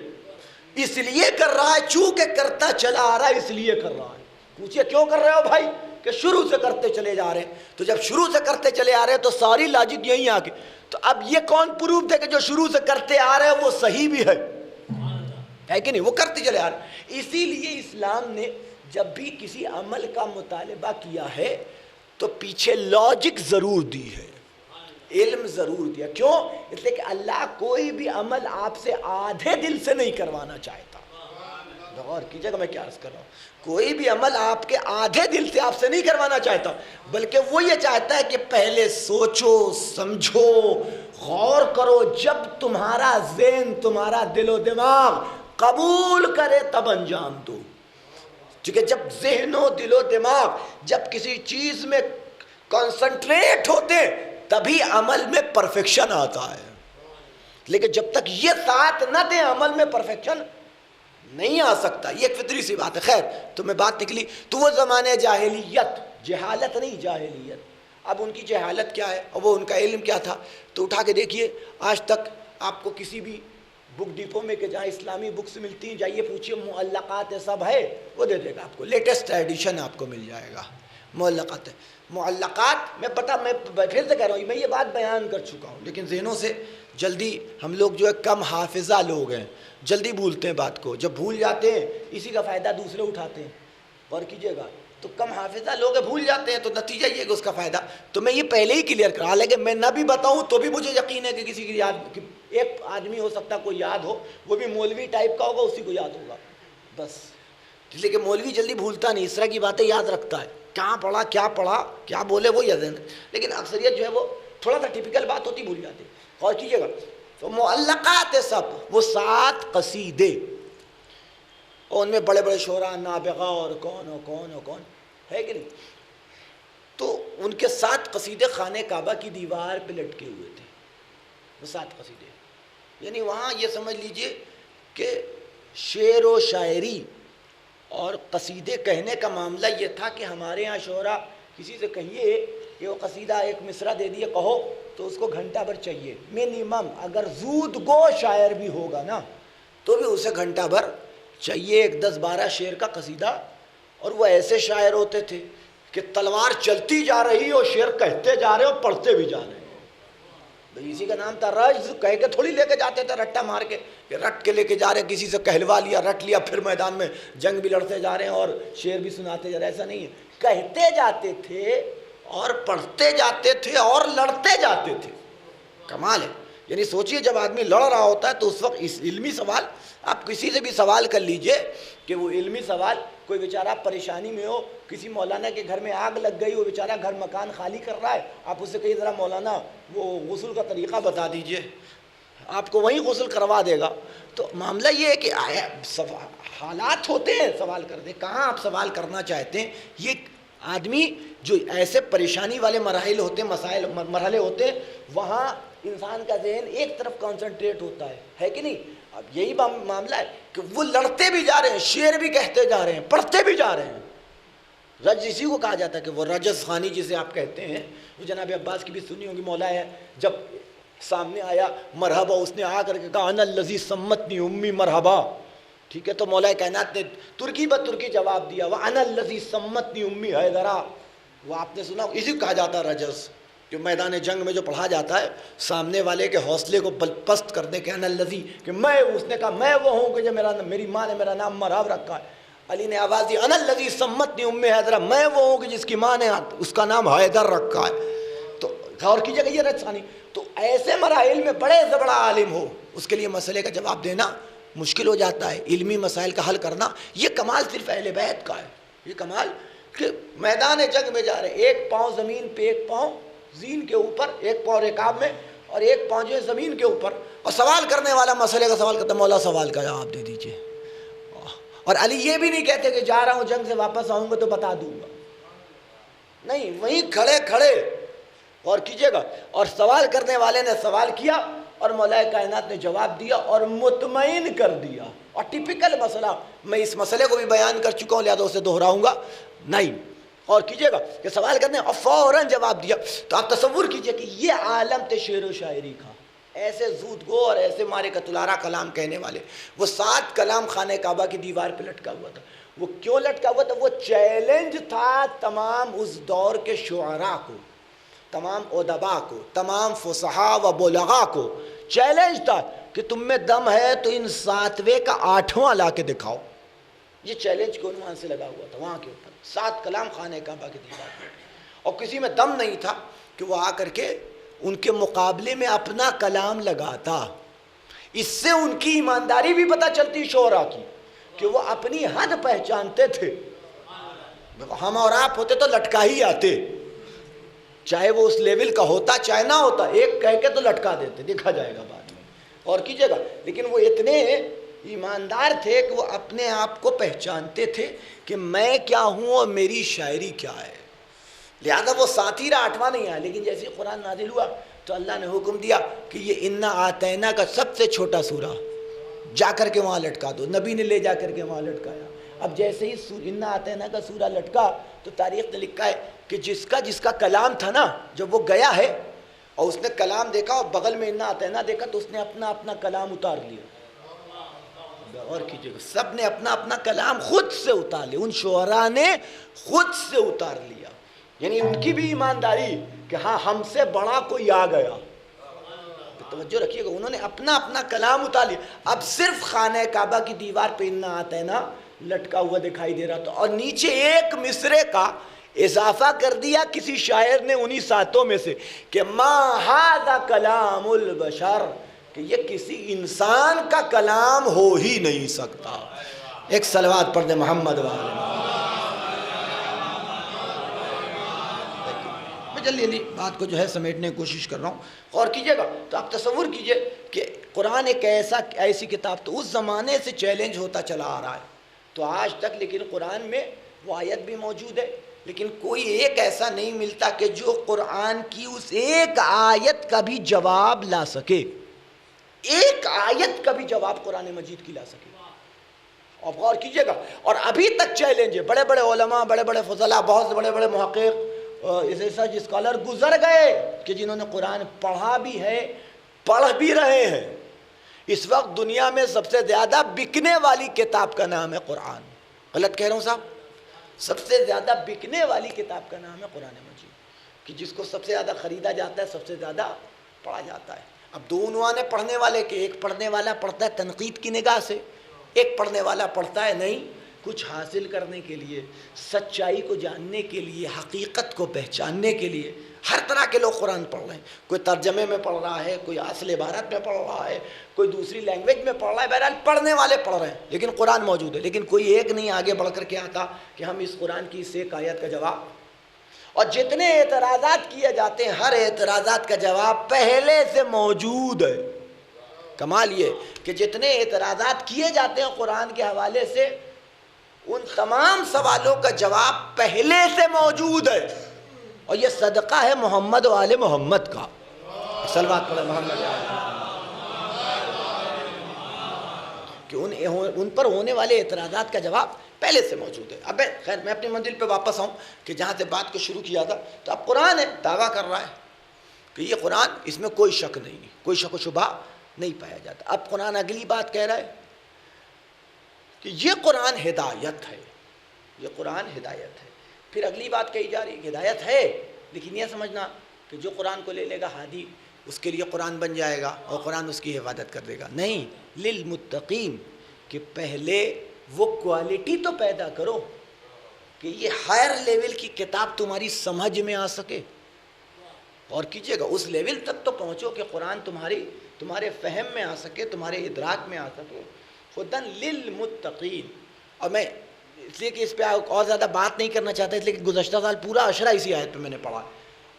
اس لیے کر رہا ہے چونکہ کرتا چلا آ رہا ہے، اس لیے کر رہا ہے. پوچھئے کیوں کر رہے ہو بھائی؟ کہ شروع سے کرتے چلے جا رہے ہیں. تو جب شروع سے کرتے چلے آ رہے ہیں تو ساری لاجک یہی آ کے، تو اب یہ کون پروف دے کہ جو شروع سے کرتے آ رہے ہیں وہ صحیح بھی ہے کہ نہیں؟ وہ کرتے چلے آ رہے ہیں. اسی لیے اسلام نے جب بھی کسی عمل کا مطالبہ کیا ہے تو پیچھے لاجک ضرور دی ہے، علم ضرور دیا. کیوں؟ اس لیے کہ اللہ کوئی بھی عمل آپ سے آدھے دل سے نہیں کروانا چاہتا. غور کیجئے گا میں کیا عرض کر رہا ہوں. کوئی بھی عمل آپ کے آدھے دل سے آپ سے نہیں کروانا چاہتا، بلکہ وہ یہ چاہتا ہے کہ پہلے سوچو، سمجھو، غور کرو. جب تمہارا ذہن، تمہارا دل و دماغ قبول کرے تب انجام دو. کیونکہ جب ذہن و دل و دماغ جب کسی چیز میں کنسنٹریٹ ہوتے تبھی عمل میں پرفیکشن آتا ہے. لیکن جب تک یہ ساتھ نہ دیں عمل میں پرفیکشن نہیں آ سکتا. یہ ایک فطری سی بات ہے. خیر، تو میں بات نکلی تو وہ زمانے جاہلیت، جہالت نہیں جاہلیت. اب ان کی جہالت کیا ہے اور وہ ان کا علم کیا تھا، تو اٹھا کے دیکھیے آج تک آپ کو کسی بھی بک ڈپو میں کہ جہاں اسلامی بکس ملتی ہیں جائیے پوچھئے معلقات سب ہے، وہ دے دے گا آپ کو، لیٹسٹ ایڈیشن آپ کو مل جائے گا. معلقات میں پھر سے کہہ رہا ہوں، میں یہ بات بیان کر چکا ہوں، لیکن ذہنوں سے جلدی ہم لوگ جو ہے کم حافظہ لوگ ہیں، جلدی بھولتے ہیں بات کو. جب بھول جاتے ہیں اسی کا فائدہ دوسرے اٹھاتے ہیں. غور کیجئے گا، تو کم حافظہ لوگ بھول جاتے ہیں تو نتیجہ یہ کہ اس کا فائدہ تو میں یہ پہلے ہی کلیئر کرا. حالانکہ میں نہ بھی بتاؤں تو بھی مجھے یقین ہے کہ کسی کی یاد، ایک آدمی ہو سکتا کوئی یاد ہو، وہ بھی مولوی ٹائپ کا ہوگا، اسی کو یاد ہوگا بس. اس لیے کہ مولوی جلدی بھولتا نہیں، اس طرح کی باتیں یاد رکھتا ہے، کہاں پڑھا کیا بولے وہ یاد ہے. لیکن اکثریت جو ہے وہ تھوڑا سا ٹپیکل بات ہوتی بھول جاتی. غور کیجئے گا، تو معلقات سب وہ 7 قصیدے، اور ان میں بڑے بڑے شعراء، نابغہ اور کون ہے کہ نہیں، تو ان کے 7 قصیدے خانہ کعبہ کی دیوار پہ لٹکے ہوئے تھے. وہ 7 قصیدے، یعنی وہاں یہ سمجھ لیجئے کہ شعر و شاعری اور قصیدے کہنے کا معاملہ یہ تھا کہ ہمارے ہاں شعراء کسی سے کہیے کہ وہ قصیدہ ایک مصرع دے دیے کہو تو اس کو گھنٹہ بھر چاہیے منیمم. اگر زود گو شاعر بھی ہوگا نا تو بھی اسے گھنٹہ بھر چاہیے، ایک 10-12 شعر کا قصیدہ. اور وہ ایسے شاعر ہوتے تھے کہ تلوار چلتی جا رہی اور شعر کہتے جا رہے اور پڑھتے بھی جا رہے. اسی کا نام تھا رجز. کہہ کے تھوڑی لے کے جاتے تھے رٹا مار کے کہ رٹ کے لے کے جا رہے ہیں، کسی سے کہلوا لیا، رٹ لیا، پھر میدان میں جنگ بھی لڑتے جا رہے ہیں اور شعر بھی سناتے جا رہے ہیں. ایسا نہیں ہے، کہتے جاتے تھے اور پڑھتے جاتے تھے اور لڑتے جاتے تھے. کمال ہے. یعنی سوچئے جب آدمی لڑ رہا ہوتا ہے تو اس وقت اس علمی سوال آپ کسی سے بھی سوال کر لیجئے کہ وہ علمی سوال، کوئی بیچارہ پریشانی میں ہو، کسی مولانا کے گھر میں آگ لگ گئی، وہ بیچارہ گھر مکان خالی کر رہا ہے، آپ اس سے کہیے ذرا مولانا وہ غسل کا طریقہ بتا دیجئے، آپ کو وہیں غسل کروا دے گا. تو معاملہ یہ ہے کہ حالات ہوتے ہیں سوال کر دیں، کہاں آپ سوال کرنا چاہتے ہیں. یہ آدمی جو ایسے پریشانی والے مراحل ہوتے ہیں، مرحلے ہوتے ہیں، وہاں انسان کا ذہن ایک طرف کنسنٹریٹ ہوتا ہے کہ نہیں. اب یہی معاملہ ہے کہ وہ لڑتے بھی جا رہے ہیں، شعر بھی کہتے جا رہے ہیں، پڑھتے بھی جا رہے ہیں. رج اسی کو کہا جاتا ہے کہ وہ رجز خوانی جسے آپ کہتے ہیں. وہ جناب عباس کی بھی سنی ہوگی، مولا ہے جب سامنے آیا مرحبا، اس نے آ کر کے کہا انا الذی سمتنی امی مرحبا. ٹھیک ہے، تو مولا کائنات نے ترکی بہ ترکی جواب دیا وانا الذی سمتنی امی حیدرا. وہ آپ نے سنا، اسی کو کہا جاتا ہے رجز. جو میدان جنگ میں جو پڑھا جاتا ہے سامنے والے کے حوصلے کو پست کرنے کے، انا الذی، کہ میں، اس نے کہا میں وہ ہوں کہ جو میری ماں نے میرا نام مرحب رکھا ہے. علی نے آواز دی انا الذی سمتنی ام حیدرا، میں وہ ہوں کہ جس کی ماں نے اس کا نام حیدر رکھا ہے. تو غور کیجئے گا یہ رجحانی. تو ایسے مراحل میں بڑے سے بڑا عالم ہو، اس کے لیے مسئلے کا جواب دینا مشکل ہو جاتا ہے، علمی مسائل کا حل کرنا. یہ کمال صرف اہل بیت کا ہے. یہ کمال کہ میدان جنگ میں جا رہے، ایک پاؤں زمین پہ، ایک پاؤں زین کے اوپر، ایک پاؤں رکاب میں اور ایک پاؤں جو ہے زمین کے اوپر، اور سوال کرنے والا مسئلے کا سوال کرتا، مولا سوال کا جواب دے دیجئے. اور علی یہ بھی نہیں کہتے کہ جا رہا ہوں جنگ سے واپس آؤں گا تو بتا دوں گا، نہیں، وہیں کھڑے کھڑے. اور کیجئے گا، اور سوال کرنے والے نے سوال کیا اور مولا کائنات نے جواب دیا اور مطمئن کر دیا. اور ٹپیکل مسئلہ، میں اس مسئلے کو بھی بیان کر چکا ہوں لہذا اسے دہراؤں گا نہیں. اور کیجئے گا کہ سوال کرنے اور فوراً جواب دیا. تو آپ تصور کیجئے کہ یہ عالم تھے شعر و شاعری کا، ایسے زود گو اور ایسے مارے کتلارا کلام کہنے والے. وہ 7 کلام خانہ کعبہ کی دیوار پہ لٹکا ہوا تھا. وہ کیوں لٹکا ہوا تھا؟ وہ چیلنج تھا تمام اس دور کے شعراء کو، تمام ادباء کو، تمام فصحاء و بلغاء کو چیلنج تھا کہ تم میں دم ہے تو ان 7ویں کا 8واں لا کے دکھاؤ. یہ چیلنج کے عنوان سے لگا ہوا تھا وہاں کے اوپر. 7 کلام خانہ کعبہ کی دیوار پہ، اور کسی میں دم نہیں تھا کہ وہ آ کر کے ان کے مقابلے میں اپنا کلام لگاتا. اس سے ان کی ایمانداری بھی پتہ چلتی شعراء کی کہ وہ اپنی حد پہچانتے تھے. ہم اور آپ ہوتے تو لٹکا ہی آتے، چاہے وہ اس لیول کا ہوتا چاہے نہ ہوتا، ایک کہہ کے تو لٹکا دیتے، دیکھا جائے گا بعد میں. اور کیجئے گا، لیکن وہ اتنے ایماندار تھے کہ وہ اپنے آپ کو پہچانتے تھے کہ میں کیا ہوں اور میری شاعری کیا ہے. لہذا وہ 7 8واں نہیں آیا. لیکن جیسے قرآن نازل ہوا تو اللہ نے حکم دیا کہ یہ انا آتینا کا سب سے چھوٹا سورہ جا کر کے وہاں لٹکا دو. نبی نے لے جا کر کے وہاں لٹکایا. اب جیسے ہی انا آتینا کا سورہ لٹکا تو تاریخ نے لکھا ہے کہ جس کا کلام تھا نا، جب وہ گیا ہے اور اس نے کلام دیکھا اور بغل میں انا آتینا دیکھا تو اس نے اپنا کلام اتار لیا. اور کیجئے گا، سب نے اپنا کلام خود سے اتار لیا. ان شعراء نے خود سے اتار لیا. یعنی ان کی بھی ایمانداری کہ ہاں ہم سے بڑا کوئی آ گیا. توجہ رکھیے گا، انہوں نے اپنا کلام اتار لیا. اب صرف خانہ کعبہ کی دیوار پہ انا آتینا لٹکا ہوا دکھائی دے رہا تھا، اور نیچے ایک مصرے کا اضافہ کر دیا کسی شاعر نے انہی 7 میں سے کہ ما ھذا کلام البشر، کہ یہ کسی انسان کا کلام ہو ہی نہیں سکتا. ایک صلوات پڑھ دیں محمد والے. جلدی بات کو جو ہے سمیٹنے کی کوشش کر رہا ہوں. اور کیجئے گا تو آپ تصور کیجئے کہ قرآن ایک ایسی کتاب تو اس زمانے سے چیلنج ہوتا چلا آ رہا ہے تو آج تک، لیکن قرآن میں وہ آیت بھی موجود ہے، لیکن کوئی ایک ایسا نہیں ملتا کہ جو قرآن کی اس ایک آیت کا بھی جواب لا سکے. ایک آیت کا بھی جواب قرآن مجید کی لا سکے. اور غور کیجئے گا، اور ابھی تک چیلنج ہے. بڑے بڑے علماء، بڑے بڑے فضلاء، بہت سے بڑے بڑے محقق، ریسرچ اسکالر گزر گئے کہ جنہوں نے قرآن پڑھا بھی ہے، پڑھ بھی رہے ہیں. اس وقت دنیا میں سب سے زیادہ بکنے والی کتاب کا نام ہے قرآن. غلط کہہ رہا ہوں صاحب؟ سب سے زیادہ بکنے والی کتاب کا نام ہے قرآن مجید، کہ جس کو سب سے زیادہ خریدا جاتا ہے، سب سے زیادہ پڑھا جاتا ہے. اب 2 عنوان ہیں پڑھنے والے کے. ایک پڑھنے والا پڑھتا ہے تنقید کی نگاہ سے، ایک پڑھنے والا پڑھتا ہے نہیں، کچھ حاصل کرنے کے لیے، سچائی کو جاننے کے لیے، حقیقت کو پہچاننے کے لیے. ہر طرح کے لوگ قرآن پڑھ رہے ہیں. کوئی ترجمے میں پڑھ رہا ہے، کوئی اصل عبارت میں پڑھ رہا ہے، کوئی دوسری لینگویج میں پڑھ رہا ہے. بہرحال پڑھنے والے پڑھ رہے ہیں، لیکن قرآن موجود ہے. لیکن کوئی ایک نہیں آگے بڑھ کر کے آتا کہ ہم اس قرآن کی اس ایک آیت کا جواب. اور جتنے اعتراضات کیے جاتے ہیں ہر اعتراضات کا جواب پہلے سے موجود ہے. کمال یہ کہ جتنے اعتراضات کیے جاتے ہیں قرآن کے حوالے سے ان تمام سوالوں کا جواب پہلے سے موجود ہے. اور یہ صدقہ ہے محمد و آل محمد کا. صلوات پڑھیں محمد و آل کہ ان پر ہونے والے اعتراضات کا جواب پہلے سے موجود ہے. اب خیر میں اپنی منزل پہ واپس آؤں کہ جہاں سے بات کو شروع کیا تھا. تو اب قرآن ہے، دعویٰ کر رہا ہے کہ یہ قرآن، اس میں کوئی شک نہیں ہے، کوئی شک و شبہ نہیں پایا جاتا. اب قرآن اگلی بات کہہ رہا ہے کہ یہ قرآن ہدایت ہے، یہ قرآن ہدایت ہے. پھر اگلی بات کہی جا رہی ہے ہدایت ہے، لیکن یہ سمجھنا کہ جو قرآن کو لے لے گا ہادی اس کے لیے قرآن بن جائے گا اور قرآن اس کی حفاظت کر دے گا. نہیں، للمتقین، کہ پہلے وہ کوالٹی تو پیدا کرو کہ یہ ہائر لیول کی کتاب تمہاری سمجھ میں آ سکے. اور کیجئے گا اس لیول تک تو پہنچو کہ قرآن تمہارے فہم میں آ سکے، تمہارے ادراک میں آ سکے. خدن للمتقین. اور میں اس لیے کہ اس پہ اور زیادہ بات نہیں کرنا چاہتا، اس لیے کہ گزشتہ سال پورا عشرہ اسی آیت پہ میں نے پڑھا،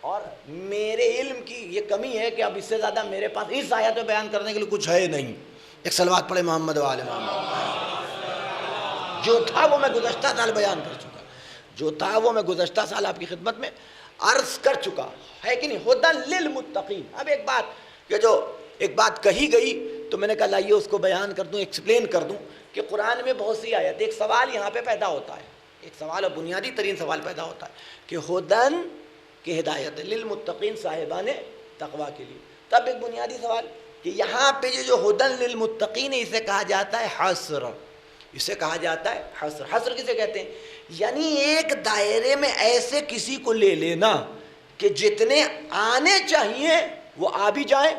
اور میرے علم کی یہ کمی ہے کہ اب اس سے زیادہ میرے پاس اس آیت پہ بیان کرنے کے لیے کچھ ہے نہیں. ایک صلوات پڑھے محمد و آل محمد. جو تھا وہ میں گزشتہ سال بیان کر چکا، جو تھا وہ میں گزشتہ سال آپ کی خدمت میں عرض کر چکا ہے کہ نہیں. ہدن للمتقین. اب ایک بات کہ جو ایک بات کہی گئی تو میں نے کہا لائیے اس کو بیان کر دوں، ایکسپلین کر دوں کہ قرآن میں بہت سی آیت، ایک سوال یہاں پہ پیدا ہوتا ہے، ایک سوال اور بنیادی ترین سوال پیدا ہوتا ہے کہ ہدن کی ہدایت للمتقین صاحبان تقوی کے لیے. تب ایک بنیادی سوال کہ یہاں پہ جو ہدن للمتقین ہے اسے کہا جاتا ہے حصر، اسے کہا جاتا ہے حصر. حصر کسے کہتے ہیں؟ یعنی ایک دائرے میں ایسے کسی کو لے لینا کہ جتنے آنے چاہیے وہ آ بھی جائیں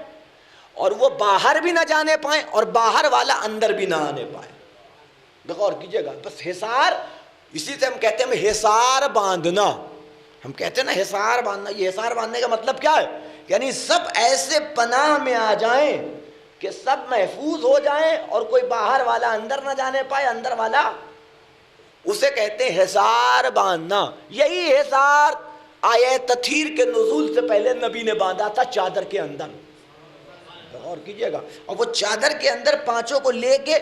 اور وہ باہر بھی نہ جانے پائیں اور باہر والا اندر بھی نہ آنے پائے. غور کیجیے گا، بس حصار، اسی سے ہم کہتے ہیں حصار باندھنا. ہم کہتے ہیں نا حصار باندھنا، یہ حصار باندھنے کا مطلب کیا ہے؟ یعنی سب ایسے پناہ میں آ جائیں کہ سب محفوظ ہو جائیں اور کوئی باہر والا اندر نہ جانے پائے، اندر والا، اسے کہتے ہیں حصار باندھنا. یہی حصار آیت تطہیر کے نزول سے پہلے نبی نے باندھا تھا چادر کے اندر. غور کیجیے گا، اور وہ چادر کے اندر پانچوں کو لے کے،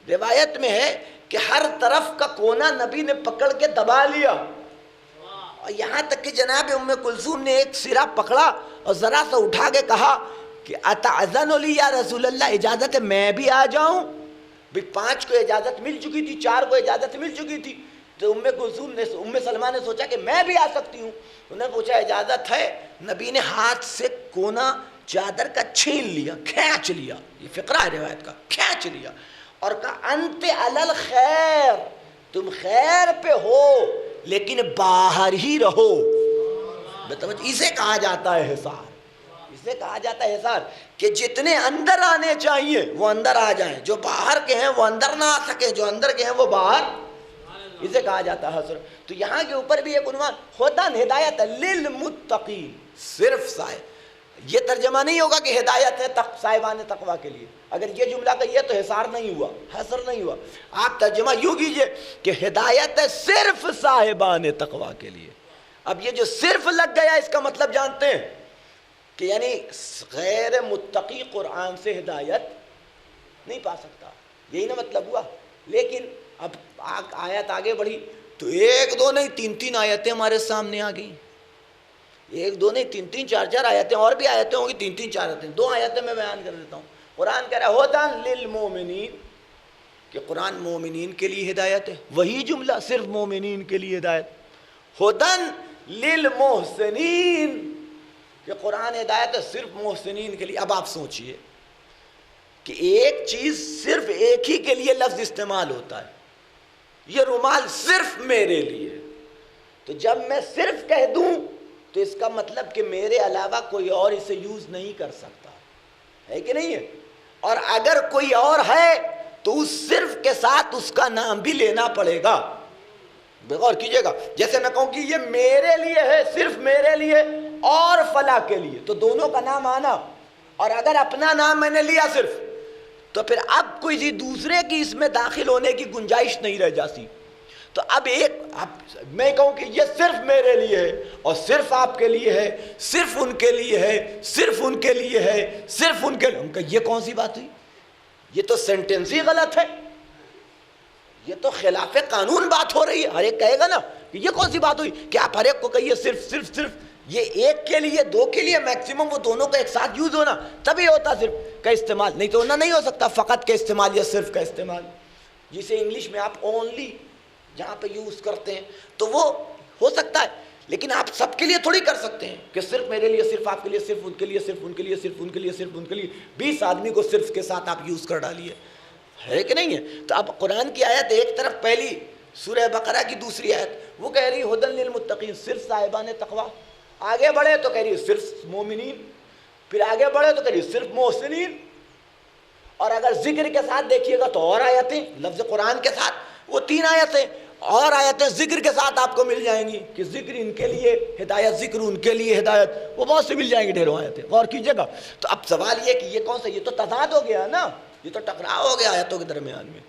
روایت میں ہے کہ ہر طرف کا کونا نبی نے پکڑ کے دبا لیا، اور یہاں تک کہ جناب ام کلثوم نے ایک سرا پکڑا اور ذرا سا اٹھا کے کہا کہ اتعذن لی یا رسول اللہ، اجازت ہے میں بھی آ جاؤں؟ بھی 5 کو اجازت مل چکی تھی، 4 کو اجازت مل چکی تھی، تو ام کلثوم نے، ام سلمہ نے سوچا کہ میں بھی آ سکتی ہوں. انہوں نے پوچھا اجازت ہے؟ نبی نے ہاتھ سے کونا چادر کا چھین لیا، کھینچ لیا، یہ فقرہ ہے روایت کا، کھینچ لیا اور کہا انت علی الخیر، تم خیر پہ ہو لیکن باہر ہی رہو. اسے کہا جاتا ہے حصار، اسے کہا جاتا ہے حصار کہ جتنے اندر آنے چاہیے وہ اندر آ جائیں، جو باہر کے ہیں وہ اندر نہ آ سکے، جو اندر کے ہیں وہ باہر، اسے کہا جاتا ہے حصر. تو یہاں کے اوپر بھی ایک عنوان ہدن ہدایت للمتقین، صرف صاحب، یہ ترجمہ نہیں ہوگا کہ ہدایت ہے صاحبان تقوی کے لیے. اگر یہ جملہ کہیے تو حصار نہیں ہوا، حصر نہیں ہوا. آپ ترجمہ یوں کیجئے کہ ہدایت ہے صرف صاحبان تقوی کے لیے. اب یہ جو صرف لگ گیا اس کا مطلب جانتے ہیں کہ یعنی غیر متقی قرآن سے ہدایت نہیں پا سکتا، یہی نا مطلب ہوا. لیکن اب آیت آگے بڑھی تو 1 2 نہیں 3 3 آیتیں ہمارے سامنے آ گئی. 1 2 نہیں 3 3 4 4 آیتیں، اور بھی آیتیں ہوں گی 3 3 4 آیتیں. 2 آیتیں میں بیان کر دیتا ہوں. قرآن کہہ رہا ہے ہدن للمومنین، کہ قرآن مومنین کے لیے ہدایت ہے. وہی جملہ صرف مومنین کے لیے ہدایت. ہدن للمحسنین، کہ قرآن ہدایت ہے صرف محسنین کے لیے. اب آپ سوچئے کہ ایک چیز صرف ایک ہی کے لیے لفظ استعمال ہوتا ہے، یہ رومال صرف میرے لیے، تو جب میں صرف کہہ دوں تو اس کا مطلب کہ میرے علاوہ کوئی اور اسے یوز نہیں کر سکتا ہے کہ نہیں ہے. اور اگر کوئی اور ہے تو اس صرف کے ساتھ اس کا نام بھی لینا پڑے گا. غور کیجئے گا، جیسے میں کہوں کہ یہ میرے لیے ہے، صرف میرے لیے اور فلاں کے لیے، تو دونوں کا نام آنا. اور اگر اپنا نام میں نے لیا صرف، تو پھر اب کوئی دوسرے کی اس میں داخل ہونے کی گنجائش نہیں رہ جاتی. تو اب میں کہوں کہ یہ صرف میرے لیے ہے اور صرف آپ کے لیے ہے، صرف ان کے لیے ہے، صرف ان کے لیے ہے، صرف ان کے لیے، یہ کون سی بات ہوئی؟ یہ تو سینٹنس ہی غلط ہے، یہ تو خلاف قانون بات ہو رہی ہے. ہر ایک کہے گا نا کہ یہ کون سی بات ہوئی کہ آپ ہر ایک کو کہیے صرف صرف صرف. یہ 1 کے لیے 2 کے لیے میکسیمم وہ دونوں کا ایک ساتھ یوز ہونا، تبھی ہوتا صرف کا استعمال، نہیں تو نہیں ہو سکتا فقط کا استعمال یا صرف کا استعمال. جسے انگلش میں آپ اونلی جہاں پہ یوز کرتے ہیں تو وہ ہو سکتا ہے، لیکن آپ سب کے لیے تھوڑی کر سکتے ہیں کہ صرف میرے لیے، صرف آپ کے لیے، صرف ان کے لیے، صرف ان کے لیے، صرف ان کے لیے، صرف ان کے لیے. 20 آدمی کو صرف کے ساتھ آپ یوز کر ڈالیے، ہے کہ نہیں ہے؟ تو اب قرآن کی آیت ایک طرف پہلی سورہ بقرہ کی دوسری آیت وہ کہہ رہی ہدن للمتقین، صرف صاحبان تقوی. آگے بڑھے تو کہہ رہی صرف مومنین، پھر آگے بڑھے تو کہہ رہی صرف محسنین. اور اگر ذکر کے ساتھ دیکھیے گا تو اور آیتیں، لفظ قرآن کے ساتھ وہ 3 آیتیں اور آیتیں ذکر کے ساتھ آپ کو مل جائیں گی کہ ذکر ان کے لیے ہدایت، ذکر ان کے لیے ہدایت، وہ بہت سے مل جائیں گی، ڈھیروں آیتیں. غور کیجیے گا. تو اب سوال یہ کہ یہ کون سا، یہ تو تضاد ہو گیا نا، یہ تو ٹکراؤ ہو گیا آیتوں کے درمیان میں.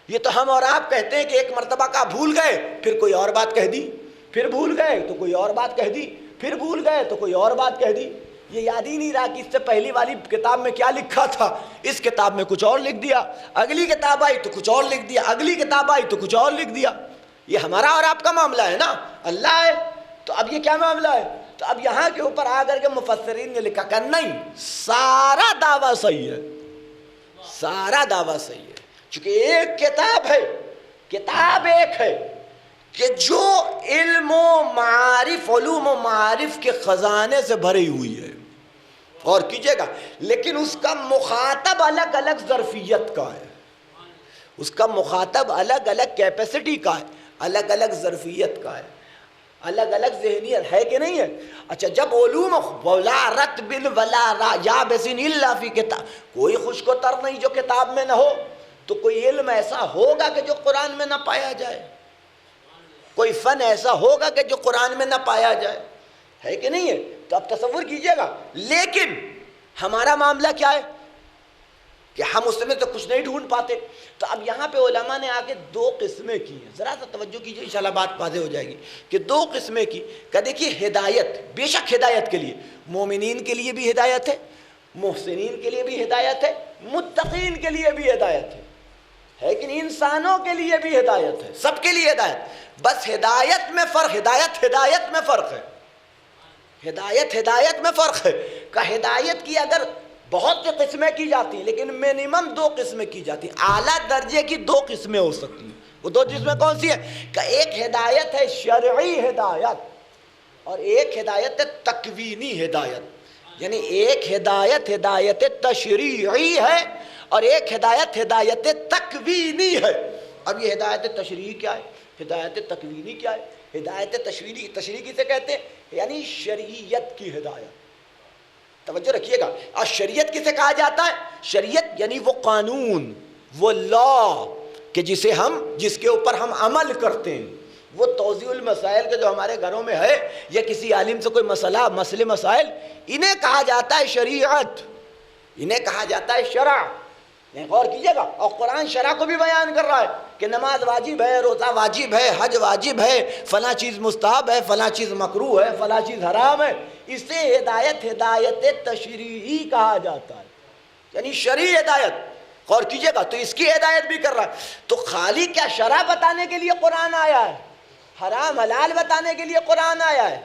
یہ تو ہم اور آپ کہتے ہیں کہ ایک مرتبہ کا بھول گئے پھر کوئی اور بات کہہ دی، پھر بھول گئے تو کوئی اور بات کہہ دی، پھر بھول گئے تو کوئی اور بات کہہ دی. یہ یاد ہی نہیں رہا کہ اس سے پہلی والی کتاب میں کیا لکھا تھا، اس کتاب میں کچھ اور لکھ دیا، اگلی کتاب آئی تو کچھ اور لکھ دیا، اگلی کتاب آئی تو کچھ اور لکھ دیا. یہ ہمارا اور آپ کا معاملہ ہے نا، اللہ ہے تو اب یہ کیا معاملہ ہے. تو اب یہاں کے اوپر آ کر کے مفسرین نے لکھا کہ نہیں، سارا دعویٰ صحیح ہے، سارا دعویٰ صحیح ہے، چونکہ ایک کتاب ہے، کتاب ایک ہے کہ جو علم و معارف، علوم و معارف کے خزانے سے بھری ہوئی ہے، غور کیجئے گا، لیکن اس کا مخاطب الگ الگ ظرفیت کا ہے، اس کا مخاطب الگ الگ کیپیسٹی کا ہے، الگ الگ ظرفیت کا ہے، الگ الگ ذہنیت ہے کہ نہیں ہے؟ اچھا، جب علوم ولا رتب ولا یابس الا فی کتاب، کوئی خشک و تر نہیں جو کتاب میں نہ ہو، تو کوئی علم ایسا ہوگا کہ جو قرآن میں نہ پایا جائے، کوئی فن ایسا ہوگا کہ جو قرآن میں نہ پایا جائے، ہے کہ نہیں ہے؟ تو اب تصور کیجئے گا، لیکن ہمارا معاملہ کیا ہے کہ ہم اس میں تو کچھ نہیں ڈھونڈ پاتے. تو اب یہاں پہ علماء نے آگے دو قسمیں کی ہیں، ذرا سا توجہ کیجئے، انشاءاللہ بات واضح ہو جائے گی کہ دو قسمیں کی. کہ دیکھیے ہدایت، بے شک ہدایت کے لیے مومنین کے لیے بھی ہدایت ہے، محسنین کے لیے بھی ہدایت ہے، متقین کے لیے بھی ہدایت ہے، لیکن انسانوں کے لیے بھی ہدایت ہے، سب کے لیے ہدایت. بس ہدایت میں فرق، ہدایت میں فرق ہے، ہدایت میں فرق ہے. کہ ہدایت کی اگر بہت سی قسمیں کی جاتی ہیں، لیکن منیمم دو قسمیں کی جاتی ہیں، اعلیٰ درجے کی دو قسمیں ہو سکتی ہیں. وہ دو قسمیں کون سی ہیں؟ کہ ایک ہدایت ہے شرعی ہدایت، اور ایک ہدایت ہے تکوینی ہدایت. یعنی ایک ہدایت تشریعی ہے، اور ایک ہدایت تکوینی ہے. اب یہ ہدایت تشریعی کیا ہے، ہدایت تکوینی کیا ہے؟ ہدایت تشریعی کسے کہتے ہیں؟ یعنی شریعت کی ہدایت. توجہ رکھیے گا. اور شریعت کسے کہا جاتا ہے؟ شریعت یعنی وہ قانون، وہ لا کہ جس کے اوپر ہم عمل کرتے ہیں. وہ توضیح المسائل کے جو ہمارے گھروں میں ہے، یا کسی عالم سے کوئی مسئلے مسائل، انہیں کہا جاتا ہے شریعت، انہیں کہا جاتا ہے شرع. غور کیجئے گا. اور قرآن شرع کو بھی بیان کر رہا ہے کہ نماز واجب ہے، روزہ واجب ہے، حج واجب ہے، فلاں چیز مستحب ہے، فلاں چیز مکروہ ہے، فلاں چیز حرام ہے. اسے ہدایت تشریعی کہا جاتا ہے، یعنی شرعی ہدایت. غور کیجئے گا. تو اس کی ہدایت بھی کر رہا ہے. تو خالی کیا شرع بتانے کے لیے قرآن آیا ہے؟ حرام حلال بتانے کے لیے قرآن آیا ہے؟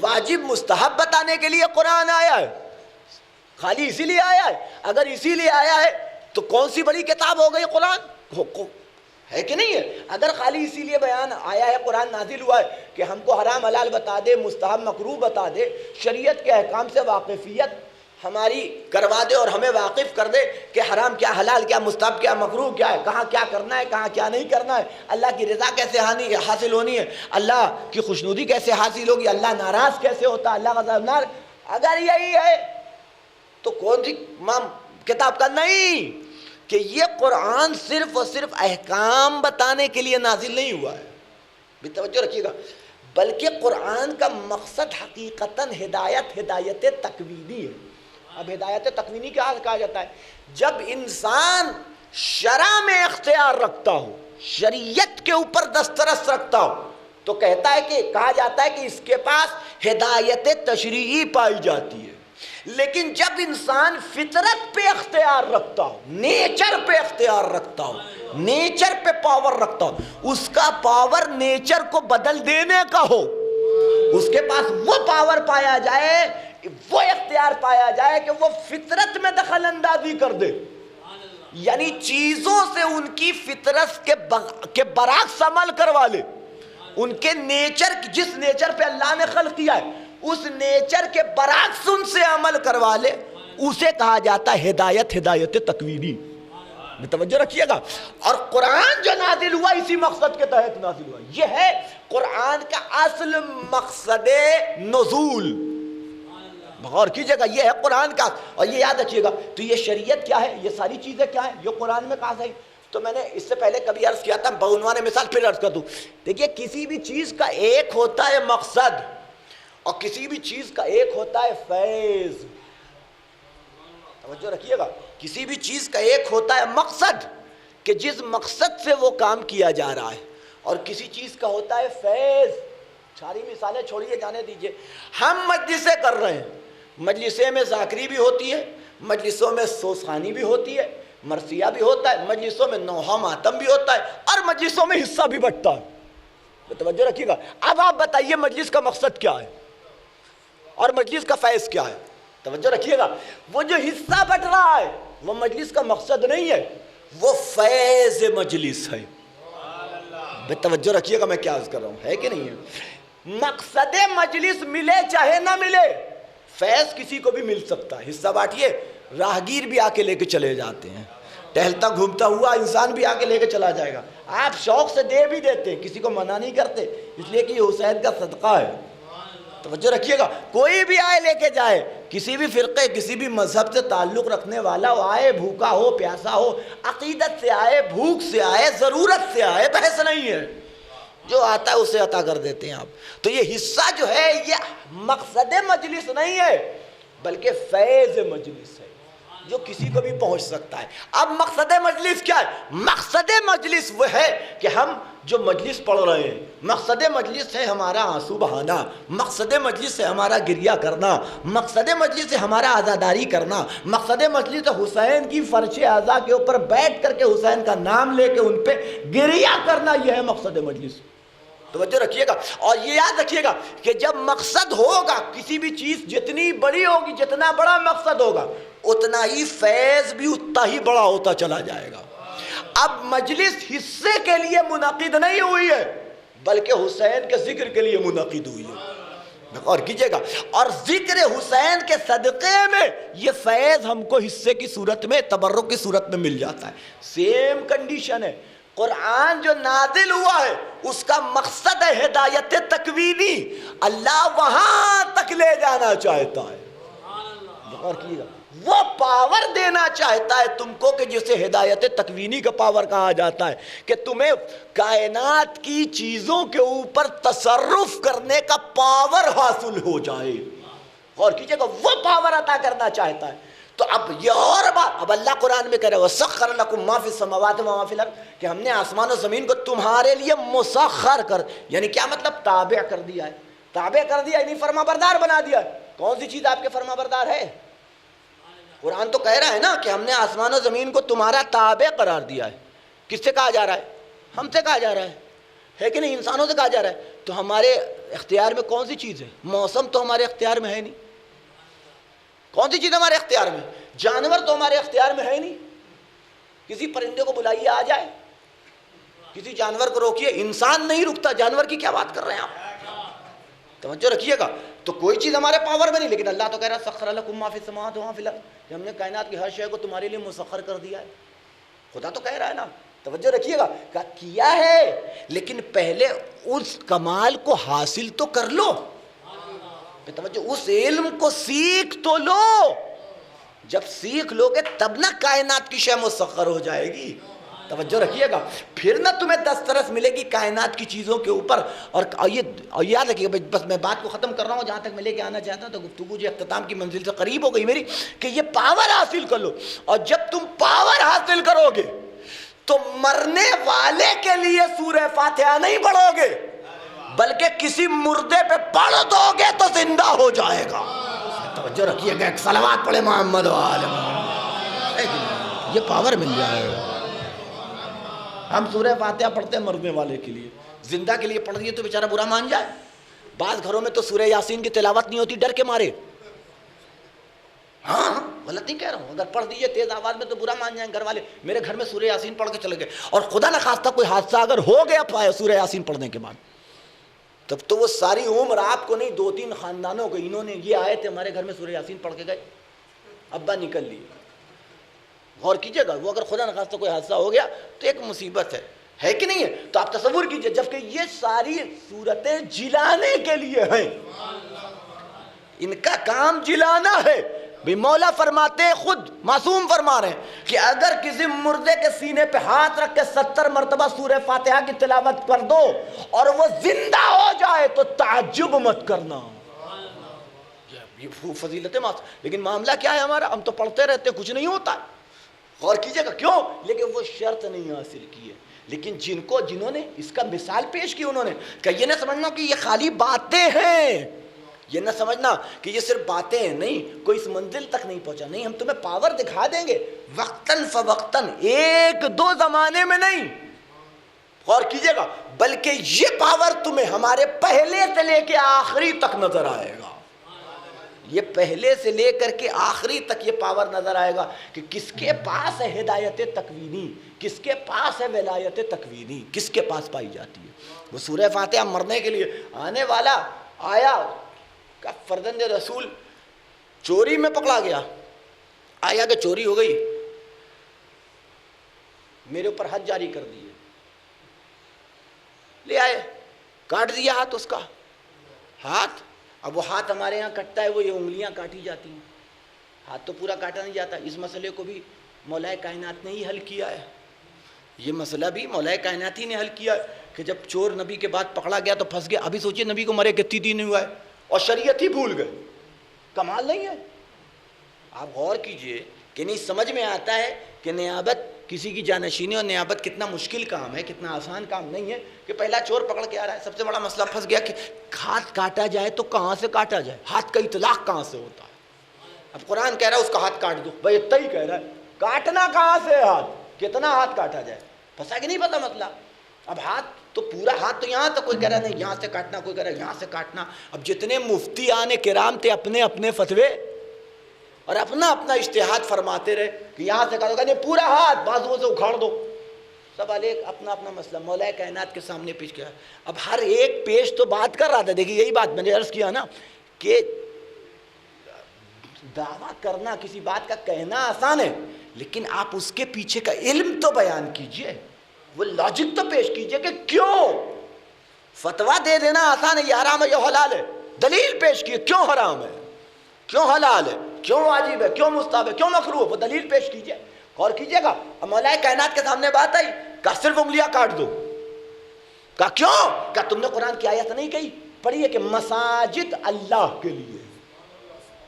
واجب مستحب بتانے کے لیے قرآن آیا ہے؟ خالی اسی لیے آیا ہے؟ اگر اسی لیے آیا ہے تو کون سی بڑی کتاب ہو گئی قرآن، ہے کہ نہیں ہے؟ اگر خالی اسی لیے بیان آیا ہے، قرآن نازل ہوا ہے کہ ہم کو حرام حلال بتا دے، مستحب مکروہ بتا دے، شریعت کے احکام سے واقفیت ہماری کروا دے، اور ہمیں واقف کر دے کہ حرام کیا، حلال کیا، مستحب کیا، مکروہ کیا ہے، کہاں کیا کرنا ہے، کہاں کیا نہیں کرنا ہے، اللہ کی رضا کیسے حاصل ہونی ہے، اللہ کی خوشنودی کیسے حاصل ہوگی، اللہ ناراض کیسے ہوتا ہے، اللہ غضب نار. اگر یہی ہے تو کون سی کتاب کا نہیں، کہ یہ قرآن صرف اور صرف احکام بتانے کے لیے نازل نہیں ہوا ہے. بھی توجہ رکھیے گا. بلکہ قرآن کا مقصد حقیقتاً ہدایت تکوینی ہے. اب ہدایت تکوینی کیا کہا جاتا ہے؟ جب انسان شرع میں اختیار رکھتا ہو، شریعت کے اوپر دسترس رکھتا ہو، تو کہا جاتا ہے کہ اس کے پاس ہدایت تشریعی پائی جاتی ہے. لیکن جب انسان فطرت پہ اختیار رکھتا ہو، نیچر پہ اختیار رکھتا ہو، نیچر پہ پاور رکھتا ہو، اس کا پاور نیچر کو بدل دینے کا ہو، اس کے پاس وہ پاور پایا جائے، وہ اختیار پایا جائے کہ وہ فطرت میں دخل اندازی کر دے، یعنی چیزوں سے ان کی فطرت کے برعکس عمل کروا لے، ان کے نیچر، جس نیچر پہ اللہ نے خلق کیا ہے اس نیچر کے برعکس ان سے عمل کروا لے، اسے کہا جاتا ہے ہدایت تکوینی. توجہ رکھیے گا. اور قرآن جو نازل ہوا اسی مقصد کے تحت نازل ہوا. یہ ہے قرآن کا اصل مقصد نزول. غور کیجئے گا، یہ ہے قرآن کا. اور یہ یاد رکھیے گا. تو یہ شریعت کیا ہے، یہ ساری چیزیں کیا ہیں، یہ قرآن میں کہا ہے. تو میں نے اس سے پہلے کبھی عرض کیا تھا، بعنوان مثال پھر عرض کر دوں. دیکھیے کسی بھی چیز کا ایک ہوتا ہے مقصد، اور کسی بھی چیز کا ایک ہوتا ہے فیض. توجہ رکھیے گا. کسی بھی چیز کا ایک ہوتا ہے مقصد کہ جس مقصد سے وہ کام کیا جا رہا ہے، اور کسی چیز کا ہوتا ہے فیض. ساری مثالیں چھوڑیے، جانے دیجئے. ہم مجلسیں کر رہے ہیں، مجلسیں میں ذاکری بھی ہوتی ہے، مجلسوں میں سوسخانی بھی ہوتی ہے، مرثیہ بھی ہوتا ہے، مجلسوں میں نوحہ ماتم بھی ہوتا ہے، اور مجلسوں میں حصہ بھی بٹتا ہے. توجہ رکھیے گا. اب آپ بتائیے مجلس کا مقصد کیا ہے؟ اور مجلس کا فیض کیا ہے؟ توجہ رکھیے گا، وہ جو حصہ بٹ رہا ہے وہ مجلس کا مقصد نہیں ہے، وہ فیض مجلس ہے۔ بے توجہ رکھیے گا میں کیا عرض کر رہا ہوں، ہے کہ نہیں ہے؟ مقصد مجلس ملے چاہے نہ ملے، فیض کسی کو بھی مل سکتا ہے۔ حصہ بانٹیے، راہگیر بھی آ کے لے کے چلے جاتے ہیں، ٹہلتا گھومتا ہوا انسان بھی آ کے لے کے چلا جائے گا، آپ شوق سے دے بھی دیتے، کسی کو منع نہیں کرتے، اس لیے کہ یہ حسین کا صدقہ ہے۔ توجہ رکھیے گا، کوئی بھی آئے لے کے جائے، کسی بھی فرقے کسی بھی مذہب سے تعلق رکھنے والا ہو، آئے بھوکا ہو پیاسا ہو، عقیدت سے آئے، بھوک سے آئے، ضرورت سے آئے، بحث نہیں ہے، جو آتا ہے اسے عطا کر دیتے ہیں آپ۔ تو یہ حصہ جو ہے یہ مقصد مجلس نہیں ہے بلکہ فیض مجلس ہے جو کسی کو بھی پہنچ سکتا ہے۔ اب مقصد مجلس کیا ہے؟ مقصد مجلس وہ ہے کہ ہم جو مجلس پڑھ رہے ہیں، مقصد مجلس ہے ہمارا آنسو بہانا، مقصد مجلس ہے ہمارا گریہ کرنا، مقصد مجلس ہے ہمارا عزاداری کرنا، مقصد مجلس ہے حسین کی فرش اعضاء کے اوپر بیٹھ کر کے حسین کا نام لے کے ان پہ گریہ کرنا، یہ ہے مقصد مجلس۔ توجہ رکھیے گا، اور یہ یاد رکھیے گا کہ جب مقصد ہوگا کسی بھی چیز جتنی بڑی ہوگی، جتنا بڑا مقصد ہوگا اتنا ہی فیض بھی اتنا ہی بڑا ہوتا چلا جائے گا۔ اب مجلس حصے کے لیے منعقد نہیں ہوئی ہے بلکہ حسین کے ذکر کے لیے منعقد ہوئی ہے، غور کیجئے گا، اور ذکر حسین کے صدقے میں یہ فیض ہم کو حصے کی صورت میں، تبرک کی صورت میں مل جاتا ہے۔ سیم کنڈیشن ہے، قرآن جو نازل ہوا ہے اس کا مقصد ہے ہدایت تکوینی، اللہ وہاں تک لے جانا چاہتا ہے، غور کیجئے گا، وہ پاور دینا چاہتا ہے تم کو کہ جسے ہدایت تکوینی کا پاور کہا جاتا ہے، کہ تمہیں کائنات کی چیزوں کے اوپر تصرف کرنے کا پاور حاصل ہو جائے، غور کیجئے گا، وہ پاور عطا کرنا چاہتا ہے۔ تو اب یہ اور بات، اب اللہ قرآن میں کہہ رہا ہے وَسَخَّرَ لَكُم مَا فِي السَّمَاوَاتِ وَمَا فِي الْأَرْضِ، کہ ہم نے آسمان و زمین کو تمہارے لیے مسخر کر، یعنی کیا مطلب؟ تابع کر دیا ہے، تابع کر دیا یعنی فرما بردار بنا دیا ہے۔ کون سی چیز آپ کے فرما بردار ہے؟ قرآن تو کہہ رہا ہے نا کہ ہم نے آسمان و زمین کو تمہارا تابع قرار دیا ہے۔ کس سے کہا جا رہا ہے؟ ہم سے کہا جا رہا ہے کہ نہیں؟ انسانوں سے کہا جا رہا ہے۔ تو ہمارے اختیار میں کون سی چیز ہے؟ موسم تو ہمارے اختیار میں ہے نہیں۔ کون سی چیز ہمارے اختیار میں؟ جانور تو ہمارے اختیار میں ہے نہیں۔ کسی پرندے کو بلائیے آ جائے، کسی جانور کو روکیے، انسان نہیں رکتا، جانور کی کیا بات کر رہے ہیں آپ؟ توجہ رکھیے گا، تو کوئی چیز ہمارے پاور میں نہیں، لیکن اللہ تو کہہ رہا ہے سخر لکم ما فی السماوات وما فی الارض، کہ ہم نے کائنات کی ہر شے کو تمہارے لیے مسخر کر دیا ہے۔ خدا تو کہہ رہا ہے نا، توجہ رکھیے گا، کیا ہے، لیکن پہلے اس کمال کو حاصل تو کر لو، توجہ، اس علم کو سیکھ تو لو، جب سیکھ لو گے تب نہ کائنات کی شے مسخر ہو جائے گی۔ توجہ رکھیے گا، پھر نہ تمہیں دسترس ملے گی کائنات کی چیزوں کے اوپر۔ اور یہ یاد رکھیے گا، بس میں بات کو ختم کر رہا ہوں، جہاں تک میں لے کے آنا چاہتا ہوں، تو گفتگو جو اختتام کی منزل سے قریب ہو گئی میری، کہ یہ پاور حاصل کر لو، اور جب تم پاور حاصل کرو گے تو مرنے والے کے لیے سورہ فاتحہ نہیں پڑھو گے بلکہ کسی مردے پہ پڑھ دو گے تو زندہ ہو جائے گا۔ توجہ رکھیے گا، ایک صلوات پڑھے محمد و آل محمد، یہ پاور مل جائے گا۔ ہم سورہ فاتحہ پڑھتے ہیں مرنے والے کے لیے، زندہ کے لیے پڑھ دیے تو بیچارہ برا مان جائے۔ بعض گھروں میں تو سورہ یاسین کی تلاوت نہیں ہوتی ڈر کے مارے، ہاں غلط نہیں کہہ رہا ہوں، اگر پڑھ دیجئے تیز آواز میں تو برا مان جائیں گھر والے۔ میرے گھر میں سورہ یاسین پڑھ کے چلے گئے، اور خدا نہ خواستہ کوئی حادثہ اگر ہو گیا سورہ یاسین پڑھنے کے بعد، تب تو وہ ساری عمر آپ کو نہیں، 2-3 خاندانوں کو انہوں نے یہ آئے تھے ہمارے گھر میں سورہ یاسین پڑھ کے گئے، ابا نکل لیے۔ غور کیجئے گا، وہ اگر خدا نخواستہ کوئی حادثہ ہو گیا تو ایک مصیبت ہے کہ نہیں ہے؟ تو آپ تصور کیجئے، جبکہ یہ ساری صورتیں جلانے کے لیے ہیں، ان کا کام جلانا ہے۔ بھی مولا فرماتے خود، معصوم فرما رہے ہیں کہ اگر کسی مردے کے سینے پہ ہاتھ رکھ کے 70 مرتبہ سورہ فاتحہ کی تلاوت کر دو اور وہ زندہ ہو جائے تو تعجب مت کرنا، یہ فضیلت معصوم۔ لیکن معاملہ کیا ہے ہمارا؟ ہم تو پڑھتے رہتے، کچھ نہیں ہوتا۔ غور کیجئے گا، کیوں؟ لیکن وہ شرط نہیں حاصل کی ہے۔ لیکن جنہوں نے اس کا مثال پیش کی، انہوں نے کہ یہ نہ سمجھنا کہ یہ خالی باتیں ہیں، یہ نہ سمجھنا کہ یہ صرف باتیں ہیں، نہیں، کوئی اس منزل تک نہیں پہنچا، نہیں، ہم تمہیں پاور دکھا دیں گے وقتاً فوقتاً، 1-2 زمانے میں نہیں، غور کیجئے گا، بلکہ یہ پاور تمہیں ہمارے پہلے سے لے کے آخری تک نظر آئے گا۔ یہ پہلے سے لے کر کے آخری تک یہ پاور نظر آئے گا کہ کس کے پاس ہے ہدایت تکوینی، کس کے پاس ہے ولایت تکوینی، کس کے پاس پائی جاتی ہے۔ وہ سورہ فاتحہ مرنے کے لیے آنے والا آیا کہ فرزند رسول چوری میں پکڑا گیا، آیا کہ چوری ہو گئی، میرے اوپر حد جاری کر دیے، لے آئے، کاٹ دیا ہاتھ اس کا، ہاتھ، اب وہ ہاتھ ہمارے یہاں کٹتا ہے وہ یہ انگلیاں کاٹی جاتی ہیں، ہاتھ تو پورا کاٹا نہیں جاتا۔ اس مسئلے کو بھی مولا کائنات نے ہی حل کیا ہے، یہ مسئلہ بھی مولا کائنات ہی نے حل کیا ہے کہ جب چور نبی کے بعد پکڑا گیا تو پھنس گیا۔ ابھی سوچئے نبی کو مرے کتنی دن ہوا ہے اور شریعت ہی بھول گئے، کمال نہیں ہے؟ آپ غور کیجئے کہ نہیں سمجھ میں آتا ہے کہ نیابت کسی کی جانشینی اور نیابت کتنا مشکل کام ہے، کتنا آسان کام نہیں ہے کہ پہلا چور پکڑ کے آ رہا ہے۔ سب سے بڑا مسئلہ پھنس گیا کہ ہاتھ کاٹا جائے تو کہاں سے کاٹا جائے، ہاتھ کا اطلاق کہاں سے ہوتا ہے۔ اب قرآن کہہ رہا ہے اس کا ہاتھ کاٹ دو، بھائی اتنا ہی کہہ رہا ہے، کاٹنا کہاں سے ہے، ہاتھ کتنا ہاتھ کاٹا جائے، پھنسا کہ نہیں پتا مسئلہ۔ اب ہاتھ تو پورا ہاتھ تو یہاں تک، کوئی کہہ رہا نہیں یہاں سے کاٹنا، کوئی کہہ رہا یہاں سے کاٹنا۔ اب جتنے مفتیان کرام تھے اپنے اپنے فتوے اور اپنا اپنا اجتہاد فرماتے رہے کہ یہاں سے کاٹو، کہتے پورا ہاتھ بازوؤں سے اکھاڑ دو، سب علیہ اپنا اپنا مسئلہ مولا کائنات کے سامنے پیش کیا۔ اب ہر ایک پیش تو بات کر رہا تھا، دیکھیے یہی بات میں نے عرض کیا نا کہ دعویٰ کرنا کسی بات کا کہنا آسان ہے، لیکن آپ اس کے پیچھے کا علم تو بیان کیجئے، وہ لاجک تو پیش کیجئے کہ کیوں۔ فتویٰ دے دینا آسان ہے، یہ حرام ہے یہ حلال ہے، دلیل پیش کیے کیوں حرام ہے، کیوں حلال ہے، کیوں واجب ہے، کیوں مستحب ہے، کیوں مکروہ ہے، وہ دلیل پیش کیجئے۔ غور کیجئے گا اب مولا کائنات کے سامنے بات آئی کہ صرف انگلیاں کاٹ دو، کہا کیوں؟ کہا تم نے قرآن کی آیت نہیں کہی، پڑھی ہے کہ مساجد اللہ کے لیے،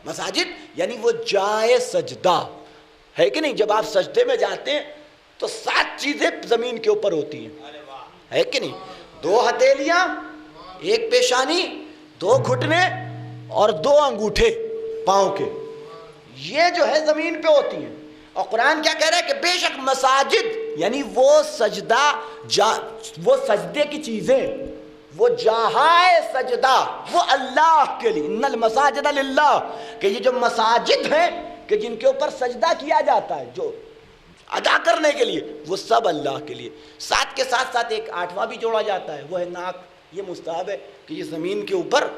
مساجد یعنی وہ جائے سجدہ ہے کہ نہیں۔ جب آپ سجدے میں جاتے ہیں تو 7 چیزیں زمین کے اوپر ہوتی ہیں، ہے کہ نہیں؟ 2 ہتھیلیاں، 1 پیشانی، 2 گھٹنے اور 2 انگوٹھے پاؤں کے، یہ جو ہے زمین پہ ہوتی ہیں۔ اور قرآن کیا کہہ رہا ہے کہ بے شک مساجد یعنی وہ سجدہ وہ سجدے کی چیزیں، وہ جہائے سجدہ وہ اللہ کے لیے، ان المساجد للہ، کہ یہ جو مساجد ہیں کہ جن کے اوپر سجدہ کیا جاتا ہے جو ادا کرنے کے لیے، وہ سب اللہ کے لیے۔ ساتھ کے ساتھ ساتھ ایک 8واں بھی جوڑا جاتا ہے، وہ ہے ناک۔ یہ مستحب ہے کہ یہ زمین کے اوپر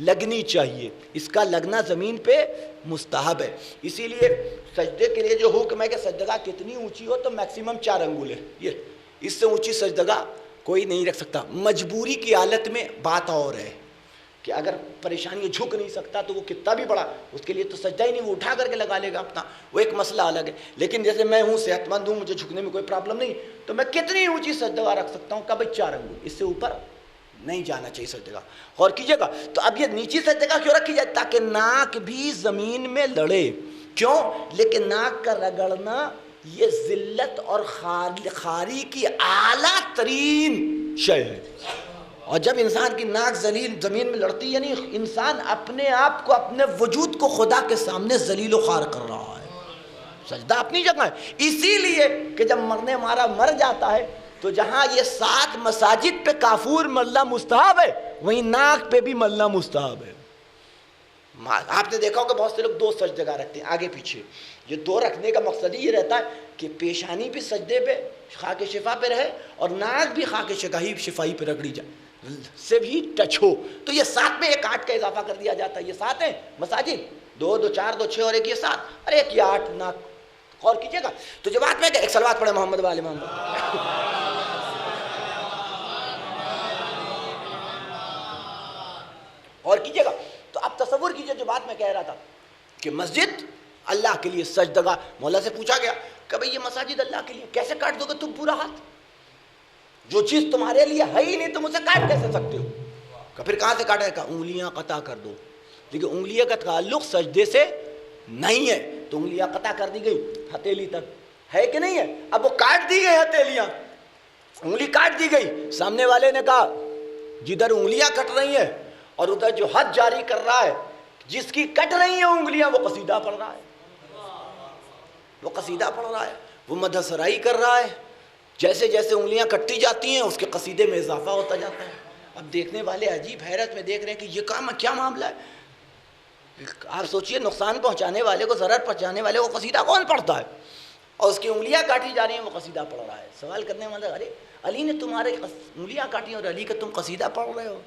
لگنی چاہیے، اس کا لگنا زمین پہ مستحب ہے۔ اسی لیے سجدے کے لیے جو حکم ہے کہ سجدگاہ کتنی اونچی ہو تو میکسیمم 4 انگل ہے، یہ اس سے اونچی سجدگاہ کوئی نہیں رکھ سکتا۔ مجبوری کی حالت میں بات اور ہے کہ اگر پریشانی جھک نہیں سکتا تو وہ کتنا بھی بڑا، اس کے لیے تو سجدہ ہی نہیں، وہ اٹھا کر کے لگا لے گا اپنا، وہ ایک مسئلہ الگ ہے۔ لیکن جیسے میں ہوں صحت مند ہوں، مجھے جھکنے میں کوئی پرابلم نہیں، تو میں کتنی اونچی سجدگاہ رکھ سکتا ہوں، کہ بھائی 4 انگل، اس سے اوپر نہیں جانا چاہیے سجدگاہ۔ غور کیجئے گا تو اب یہ نیچی سجدگاہ کیوں رکھی جائے؟ تاکہ ناک بھی زمین میں لڑے۔ کیوں؟ لیکن ناک کا رگڑنا یہ ذلت اور خاری کی اعلیٰ ترین شے ہے، اور جب انسان کی ناک ذلیل زمین میں لڑتی یعنی انسان اپنے آپ کو، اپنے وجود کو خدا کے سامنے ذلیل و خوار کر رہا ہے۔ سجدہ اپنی جگہ ہے، اسی لیے کہ جب مرنے مارا مر جاتا ہے تو جہاں یہ 7 مساجد پہ کافور ملنا مستحب ہے، وہیں ناک پہ بھی ملنا مستحب ہے۔ آپ نے دیکھا ہوگا بہت سے لوگ 2 سجدگاہ رکھتے ہیں آگے پیچھے، یہ 2 رکھنے کا مقصد ہی یہ رہتا ہے کہ پیشانی بھی سجدے پہ خاک شفا پہ رہے اور ناک بھی خاک شفائی پہ رگڑی جائے سے بھی ٹچ ہو، تو یہ 7 میں ایک 8 کا اضافہ کر دیا جاتا ہے۔ یہ 7 ہیں مساجد، 2 2 4 2 6 اور ایک یہ 7 اور ایک یہ 8 ناک۔ غور کیجئے گا تو جو بات میں کہ ایک صلوات پڑھے محمد والے محمد۔ اور کیجئے گا تو آپ تصور کیجئے جو بات میں کہہ رہا تھا کہ مسجد اللہ کے لیے، سجدگاہ۔ مولا سے پوچھا گیا کہ بھئی یہ مساجد اللہ کے لیے، کیسے کاٹ دو گے تم پورا ہاتھ؟ جو چیز تمہارے لیے ہے ہی نہیں تم اسے کاٹ کیسے سکتے ہو؟ کہ پھر کہاں سے کاٹا ہے؟ کہا انگلیاں قطع کر دو۔ لیکن انگلیاں کا تعلق سجدے سے نہیں ہے، تو انگلیاں قطع کر دی گئی ہتھیلی تک، ہے کہ نہیں ہے؟ اب وہ کاٹ دی گئی ہتھیلیاں، انگلی کاٹ دی گئی۔ سامنے والے نے کہا جدھر انگلیاں کٹ رہی ہیں اور ادھر جو حد جاری کر رہا ہے، جس کی کٹ رہی ہیں انگلیاں وہ قصیدہ پڑھ رہا ہے، وہ قصیدہ پڑھ رہا ہے، وہ مدح سرائی کر رہا ہے۔ جیسے جیسے انگلیاں کٹتی جاتی ہیں اس کے قصیدے میں اضافہ ہوتا جاتا ہے۔ اب دیکھنے والے عجیب حیرت میں دیکھ رہے ہیں کہ یہ کیا معاملہ ہے؟ آپ سوچئے نقصان پہنچانے والے کو، ضرر پہنچانے والے کو قصیدہ کون پڑھتا ہے؟ اور اس کی انگلیاں کاٹی جا رہی ہیں، وہ قصیدہ پڑھ رہا ہے۔ سوال کرنے والا، ارے علی نے تمہارے انگلیاں کاٹی اور علی کا تم قصیدہ پڑھ رہے ہو؟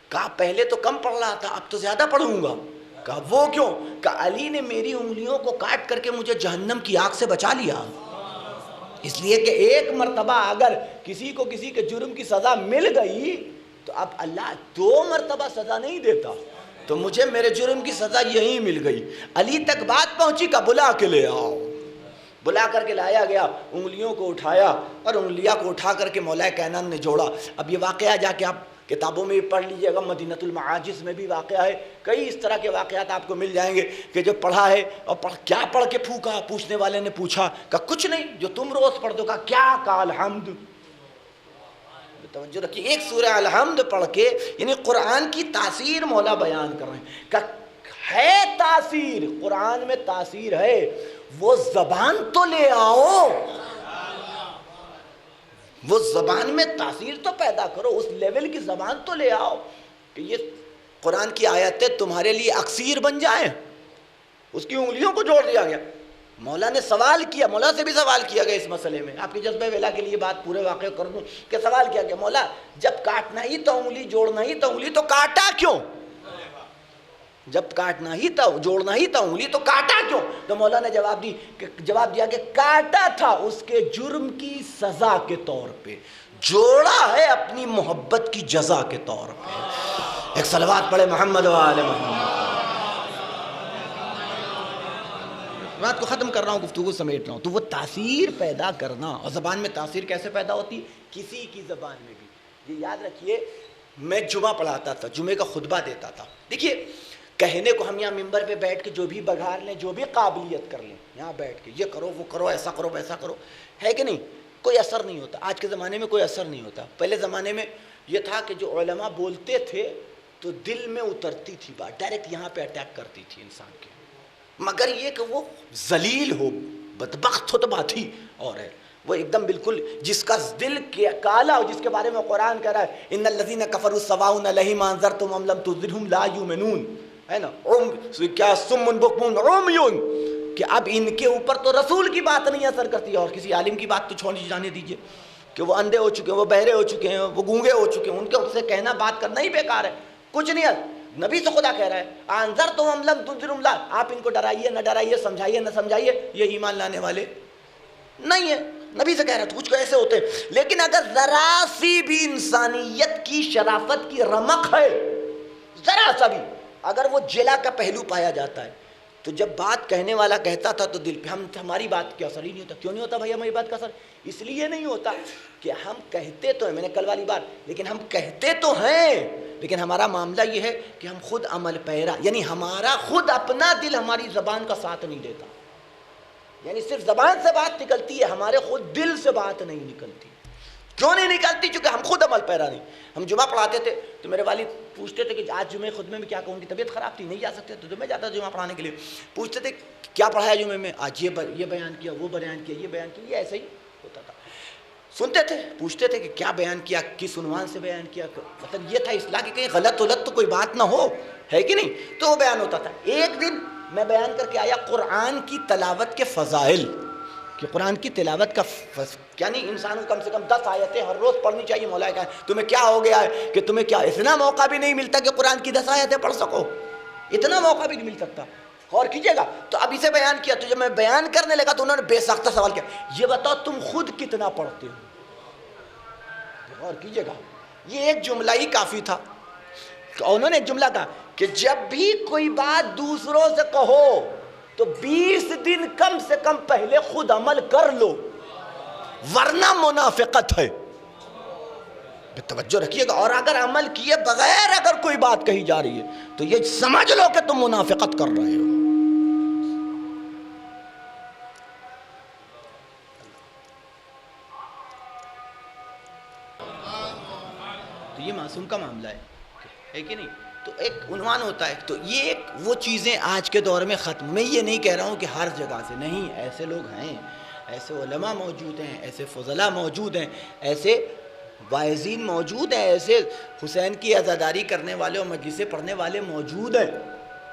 کہا پہلے تو کم پڑھ رہا تھا، اب تو زیادہ پڑھوں گا۔ کہا وہ کیوں؟ کہا علی نے میری انگلیوں کو کاٹ کر کے مجھے جہنم کی آگ سے بچا لیا، اس لیے کہ ایک مرتبہ اگر کسی کو کسی کے جرم کی سزا مل گئی تو اب اللہ 2 مرتبہ سزا نہیں دیتا، تو مجھے میرے جرم کی سزا یہی مل گئی۔ علی تک بات پہنچی، کا بلا کے لے آؤ۔ بلا کر کے لایا گیا، انگلیوں کو اٹھایا اور انگلیاں کو اٹھا کر کے مولا کائنات نے جوڑا۔ اب یہ واقعہ جا کے آپ کتابوں میں بھی پڑھ لیجئے گا، مدینۃ المعاجز میں بھی واقعہ ہے، کئی اس طرح کے واقعات آپ کو مل جائیں گے کہ جو پڑھا ہے اور کیا پڑھ کے پھونکا؟ پوچھنے والے نے پوچھا، کہا کچھ نہیں جو تم روز پڑھ دو۔ کہا کیا؟ کہا الحمد۔ توجہ رکھیے، ایک سورہ الحمد پڑھ کے یعنی قرآن کی تاثیر مولا بیان کر رہے ہیں کہ ہے تاثیر، قرآن میں تاثیر ہے، وہ زبان تو لے آؤ، وہ زبان میں تاثیر تو پیدا کرو، اس لیول کی زبان تو لے آؤ کہ یہ قرآن کی آیتیں تمہارے لیے اکسیر بن جائیں۔ اس کی انگلیوں کو جوڑ دیا گیا۔ مولا نے سوال کیا، مولا سے بھی سوال کیا گیا اس مسئلے میں، آپ کی جذبہ ویلا کے لیے بات پورے واقعے کر دوں کہ سوال کیا گیا، مولا جب کاٹنا ہی تو انگلی، جوڑنا ہی تو انگلی، تو کاٹا کیوں؟ جب کاٹنا ہی تھا، جوڑنا ہی تھا انگلی، تو کاٹا کیوں؟ تو مولا نے جواب دیا کہ کاٹا تھا اس کے جرم کی سزا کے طور پہ، جوڑا ہے اپنی محبت کی جزا کے طور پہ۔ ایک صلوات پڑھے محمد و آل محمد۔ بات کو ختم کر رہا ہوں، گفتگو سمیٹ رہا ہوں۔ تو وہ تاثیر پیدا کرنا، اور زبان میں تاثیر کیسے پیدا ہوتی؟ کسی کی زبان میں بھی۔ یہ یاد رکھیے، میں جمعہ پڑھاتا تھا، جمعے کا خطبہ دیتا تھا، دیکھیے کہنے کو ہم یہاں ممبر پہ بیٹھ کے جو بھی بگھار لیں، جو بھی قابلیت کر لیں، یہاں بیٹھ کے یہ کرو وہ کرو، ایسا کرو ویسا کرو، ہے کہ نہیں؟ کوئی اثر نہیں ہوتا۔ آج کے زمانے میں کوئی اثر نہیں ہوتا۔ پہلے زمانے میں یہ تھا کہ جو علماء بولتے تھے تو دل میں اترتی تھی بات، ڈائریکٹ یہاں پہ اٹیک کرتی تھی انسان کے، مگر یہ کہ وہ ذلیل ہو، بدبخت ہو تو بات ہی اور ہے، وہ ایک دم بالکل جس کا دل کالا ہو، جس کے بارے میں قرآن کہہ رہا ہے ان الذین کفروا سواء علیہم انذرتم ام لم تنذرہم لا یؤمنون، ہے نا، کیا سم بکم عمی، کہ اب ان کے اوپر تو رسول کی بات نہیں اثر کرتی ہے، اور کسی عالم کی بات تو چھوڑ جانے دیجئے کہ وہ اندھے ہو چکے ہیں، وہ بہرے ہو چکے ہیں، وہ گونگے ہو چکے ہیں، ان کے سے کہنا بات کرنا ہی بیکار ہے، کچھ نہیں ہے۔ نبی سے خدا کہہ رہا ہے انذرتم ام لم تنذرہم لا، آپ ان کو ڈرائیے نہ ڈرائیے، سمجھائیے نہ سمجھائیے، یہ ایمان لانے والے نہیں ہے۔ نبی سے کہہ رہا ہے، تو کچھ ایسے ہوتے ہیں، لیکن اگر ذرا سی بھی انسانیت کی شرافت کی رمق ہے، ذرا سا بھی اگر وہ جلا کا پہلو پایا جاتا ہے، تو جب بات کہنے والا کہتا تھا تو دل پہ ہماری بات کا اثر ہی نہیں ہوتا۔ کیوں نہیں ہوتا بھائی ہماری بات کا اثر؟ اس لیے نہیں ہوتا کہ ہم کہتے تو ہیں، میں نے کل والی بات، لیکن ہم کہتے تو ہیں، لیکن ہمارا معاملہ یہ ہے کہ ہم خود عمل پیرا، یعنی ہمارا خود اپنا دل ہماری زبان کا ساتھ نہیں دیتا، یعنی صرف زبان سے بات نکلتی ہے، ہمارے خود دل سے بات نہیں نکلتی۔ کیوں نہیں نکلتی؟ چونکہ ہم خود عمل پیرا نہیں۔ ہم جمعہ پڑھاتے تھے تو میرے والد پوچھتے تھے کہ آج جمعے خطبے میں کیا کہوں، ان کی طبیعت خراب تھی، نہیں جا سکتے تو میں جاتا جمعہ پڑھانے کے لیے، پوچھتے تھے کیا پڑھایا جمعے میں، آج یہ بیان کیا، وہ بیان کیا، یہ بیان کیا، یہ ایسے ہی ہوتا تھا۔ سنتے تھے، پوچھتے تھے کہ کیا بیان کیا، کس عنوان سے بیان کیا، مطلب یہ تھا اصلاح کی کہیں غلط تو کوئی بات نہ ہو، ہے کہ نہیں؟ تو وہ بیان ہوتا تھا۔ ایک دن میں بیان کر کے آیا قرآن کی تلاوت کے فضائل، کہ قرآن کی تلاوت کا یعنی انسان کو کم سے کم 10 آیتیں ہر روز پڑھنی چاہیے۔ مولا کہا تمہیں کیا ہو گیا ہے کہ تمہیں کیا اتنا موقع بھی نہیں ملتا کہ قرآن کی 10 آیتیں پڑھ سکو، اتنا موقع بھی نہیں مل سکتا، غور کیجئے گا۔ تو اب اسے بیان کیا، تو جب میں بیان کرنے لگا تو انہوں نے بے ساختہ سوال کیا، یہ بتاؤ تم خود کتنا پڑھتے ہو؟ غور کیجئے گا، یہ ایک جملہ ہی کافی تھا۔ انہوں نے ایک جملہ کہا کہ جب بھی کوئی بات دوسروں سے کہو تو 20 دن کم سے کم پہلے خود عمل کر لو، ورنہ منافقت ہے۔ توجہ رکھیے گا، اور اگر عمل کیے بغیر اگر کوئی بات کہی جا رہی ہے تو یہ سمجھ لو کہ تم منافقت کر رہے ہو۔ تو یہ معصوم کا معاملہ ہے کہ نہیں؟ تو ایک عنوان ہوتا ہے، تو یہ ایک وہ چیزیں آج کے دور میں ختم۔ میں یہ نہیں کہہ رہا ہوں کہ ہر جگہ سے نہیں، ایسے لوگ ہیں، ایسے علماء موجود ہیں، ایسے فضلاء موجود ہیں، ایسے واعظین موجود ہیں، ایسے حسین کی عزاداری کرنے والے اور مجلسیں پڑھنے والے موجود ہیں،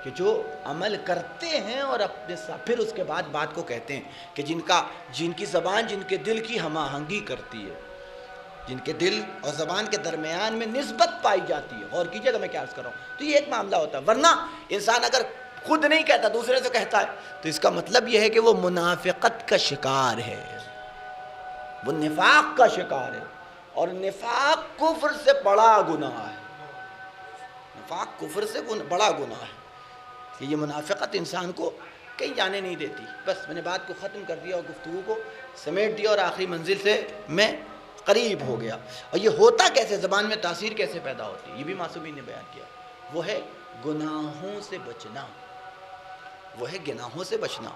کہ جو عمل کرتے ہیں اور اپنے ساتھ پھر اس کے بعد بات کو کہتے ہیں کہ جن کی زبان جن کے دل کی ہم آہنگی کرتی ہے، جن کے دل اور زبان کے درمیان میں نسبت پائی جاتی ہے. غور کیجیے گا میں کیا عرض کر رہا ہوں. تو یہ ایک معاملہ ہوتا ہے. ورنہ انسان اگر خود نہیں کہتا دوسرے سے کہتا ہے تو اس کا مطلب یہ ہے کہ وہ منافقت کا شکار ہے، وہ نفاق کا شکار ہے. اور نفاق کفر سے بڑا گناہ ہے. نفاق کفر سے بڑا گناہ ہے کہ یہ منافقت انسان کو کہیں جانے نہیں دیتی. بس میں نے بات کو ختم کر دیا اور گفتگو کو سمیٹ دیا اور آخری منزل سے میں قریب ہو گیا. اور یہ ہوتا کیسے، زبان میں تاثیر کیسے پیدا ہوتی ہے، یہ بھی معصومین نے بیان کیا. وہ ہے گناہوں سے بچنا، وہ ہے گناہوں سے بچنا.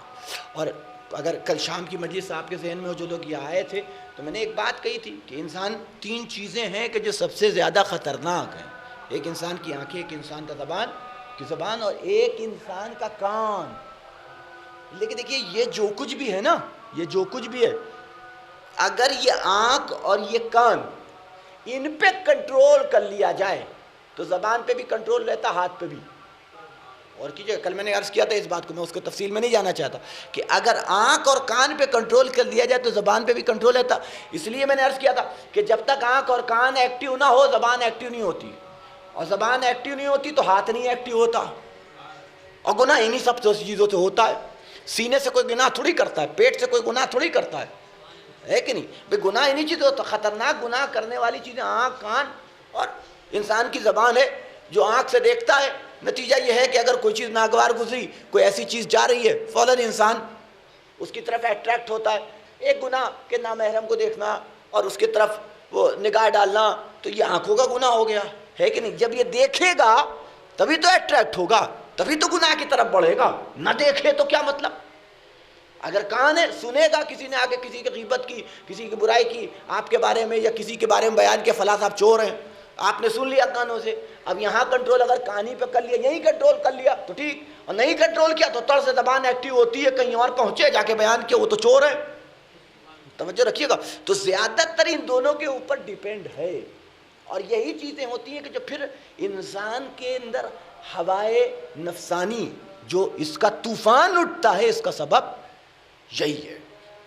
اور اگر کل شام کی مجلس آپ کے ذہن میں ہو جو لوگ یہ آئے تھے تو میں نے ایک بات کہی تھی کہ انسان 3 چیزیں ہیں کہ جو سب سے زیادہ خطرناک ہیں. ایک انسان کی آنکھیں، ایک انسان کا زبان اور ایک انسان کا کان. لیکن دیکھیے یہ جو کچھ بھی ہے نا، یہ جو کچھ بھی ہے، اگر یہ آنکھ اور یہ کان ان پہ کنٹرول کر لیا جائے تو زبان پہ بھی کنٹرول رہتا، ہاتھ پہ بھی. اور کیجئے کل میں نے عرض کیا تھا اس بات کو، میں اس کو تفصیل میں نہیں جانا چاہتا کہ اگر آنکھ اور کان پہ کنٹرول کر لیا جائے تو زبان پہ بھی کنٹرول رہتا. اس لیے میں نے عرض کیا تھا کہ جب تک آنکھ اور کان ایکٹیو نہ ہو زبان ایکٹیو نہیں ہوتی، اور زبان ایکٹیو نہیں ہوتی تو ہاتھ نہیں ایکٹیو ہوتا. اور گناہ انہی سب چیزوں سے ہوتا ہے. سینے سے کوئی گناہ تھوڑی کرتا ہے، پیٹ سے کوئی گناہ تھوڑی کرتا ہے کہ نہیں بھئی. گناہ انہی چیزیں ہوتا. خطرناک گناہ کرنے والی چیزیں آنکھ، کان اور انسان کی زبان ہے جو آنکھ سے دیکھتا ہے. نتیجہ یہ ہے کہ اگر کوئی چیز ناگوار گزری، کوئی ایسی چیز جا رہی ہے، فوراً انسان اس کی طرف اٹریکٹ ہوتا ہے. ایک گناہ کہ نامحرم کو دیکھنا اور اس کی طرف وہ نگاہ ڈالنا، تو یہ آنکھوں کا گناہ ہو گیا ہے کہ نہیں. جب یہ دیکھے گا تبھی تو اٹریکٹ ہوگا، تبھی تو گناہ کی طرف بڑھے گا. نہ دیکھے تو کیا مطلب. اگر کان ہے، سنے گا کسی نے آگے کسی کی غیبت کی، کسی کی برائی کی آپ کے بارے میں، یا کسی کے بارے میں بیان کیا فلاں صاحب چور ہیں، آپ نے سن لیا کانوں سے. اب یہاں کنٹرول اگر کانی پہ کر لیا، یہیں کنٹرول کر لیا تو ٹھیک، اور نہیں کنٹرول کیا تو طرز زبان ایکٹیو ہوتی ہے، کہیں اور پہنچے جا کے بیان کیا وہ تو چور ہے. توجہ رکھیے گا. تو زیادہ تر ان دونوں کے اوپر ڈیپینڈ ہے. اور یہی چیزیں ہوتی ہیں کہ جو پھر انسان کے اندر ہوائے نفسانی جو اس کا طوفان اٹھتا ہے، اس کا سبب یہی ہے.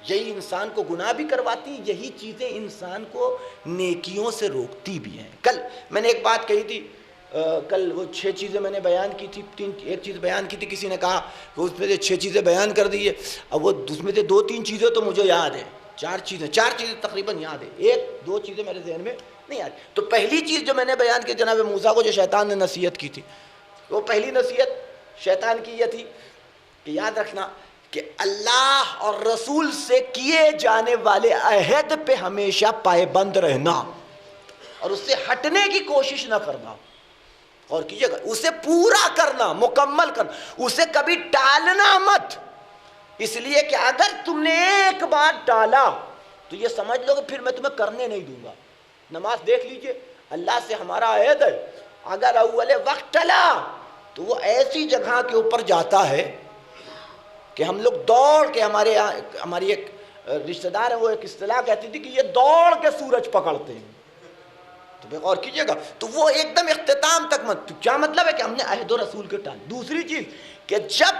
یہی انسان کو گناہ بھی کرواتی، یہی چیزیں انسان کو نیکیوں سے روکتی بھی ہیں. کل میں نے ایک بات کہی تھی، کل وہ 6 چیزیں میں نے بیان کی تھی. ایک چیز بیان کی تھی، کسی نے کہا کہ اس میں سے 6 چیزیں بیان کر دی ہے. اب وہ اس میں سے 2-3 چیزیں تو مجھے یاد ہیں، 4 چیزیں تقریباً یاد ہیں، 1-2 چیزیں میرے ذہن میں نہیں آ رہی. تو پہلی چیز جو میں نے بیان کی جناب موسیٰ کو جو شیطان نے نصیحت کی تھی، وہ پہلی نصیحت شیطان کی یہ تھی کہ یاد رکھنا کہ اللہ اور رسول سے کیے جانے والے عہد پہ ہمیشہ پائبند رہنا اور اس سے ہٹنے کی کوشش نہ کرنا. اور کیجئے گا اسے پورا کرنا، مکمل کرنا، اسے کبھی ٹالنا مت. اس لیے کہ اگر تم نے ایک بار ٹالا تو یہ سمجھ لو کہ پھر میں تمہیں کرنے نہیں دوں گا. نماز دیکھ لیجئے، اللہ سے ہمارا عہد ہے، اگر اول وقت ٹلا تو وہ ایسی جگہ کے اوپر جاتا ہے کہ ہم لوگ دوڑ کے، ہماری ایک رشتہ دار ہے وہ ایک اصطلاح کہتی تھی کہ یہ دوڑ کے سورج پکڑتے ہیں. تو بے غور کیجئے گا، تو وہ ایک دم اختتام تک مت. تو کیا مطلب ہے کہ ہم نے عہد و رسول کے ٹال. دوسری چیز کہ جب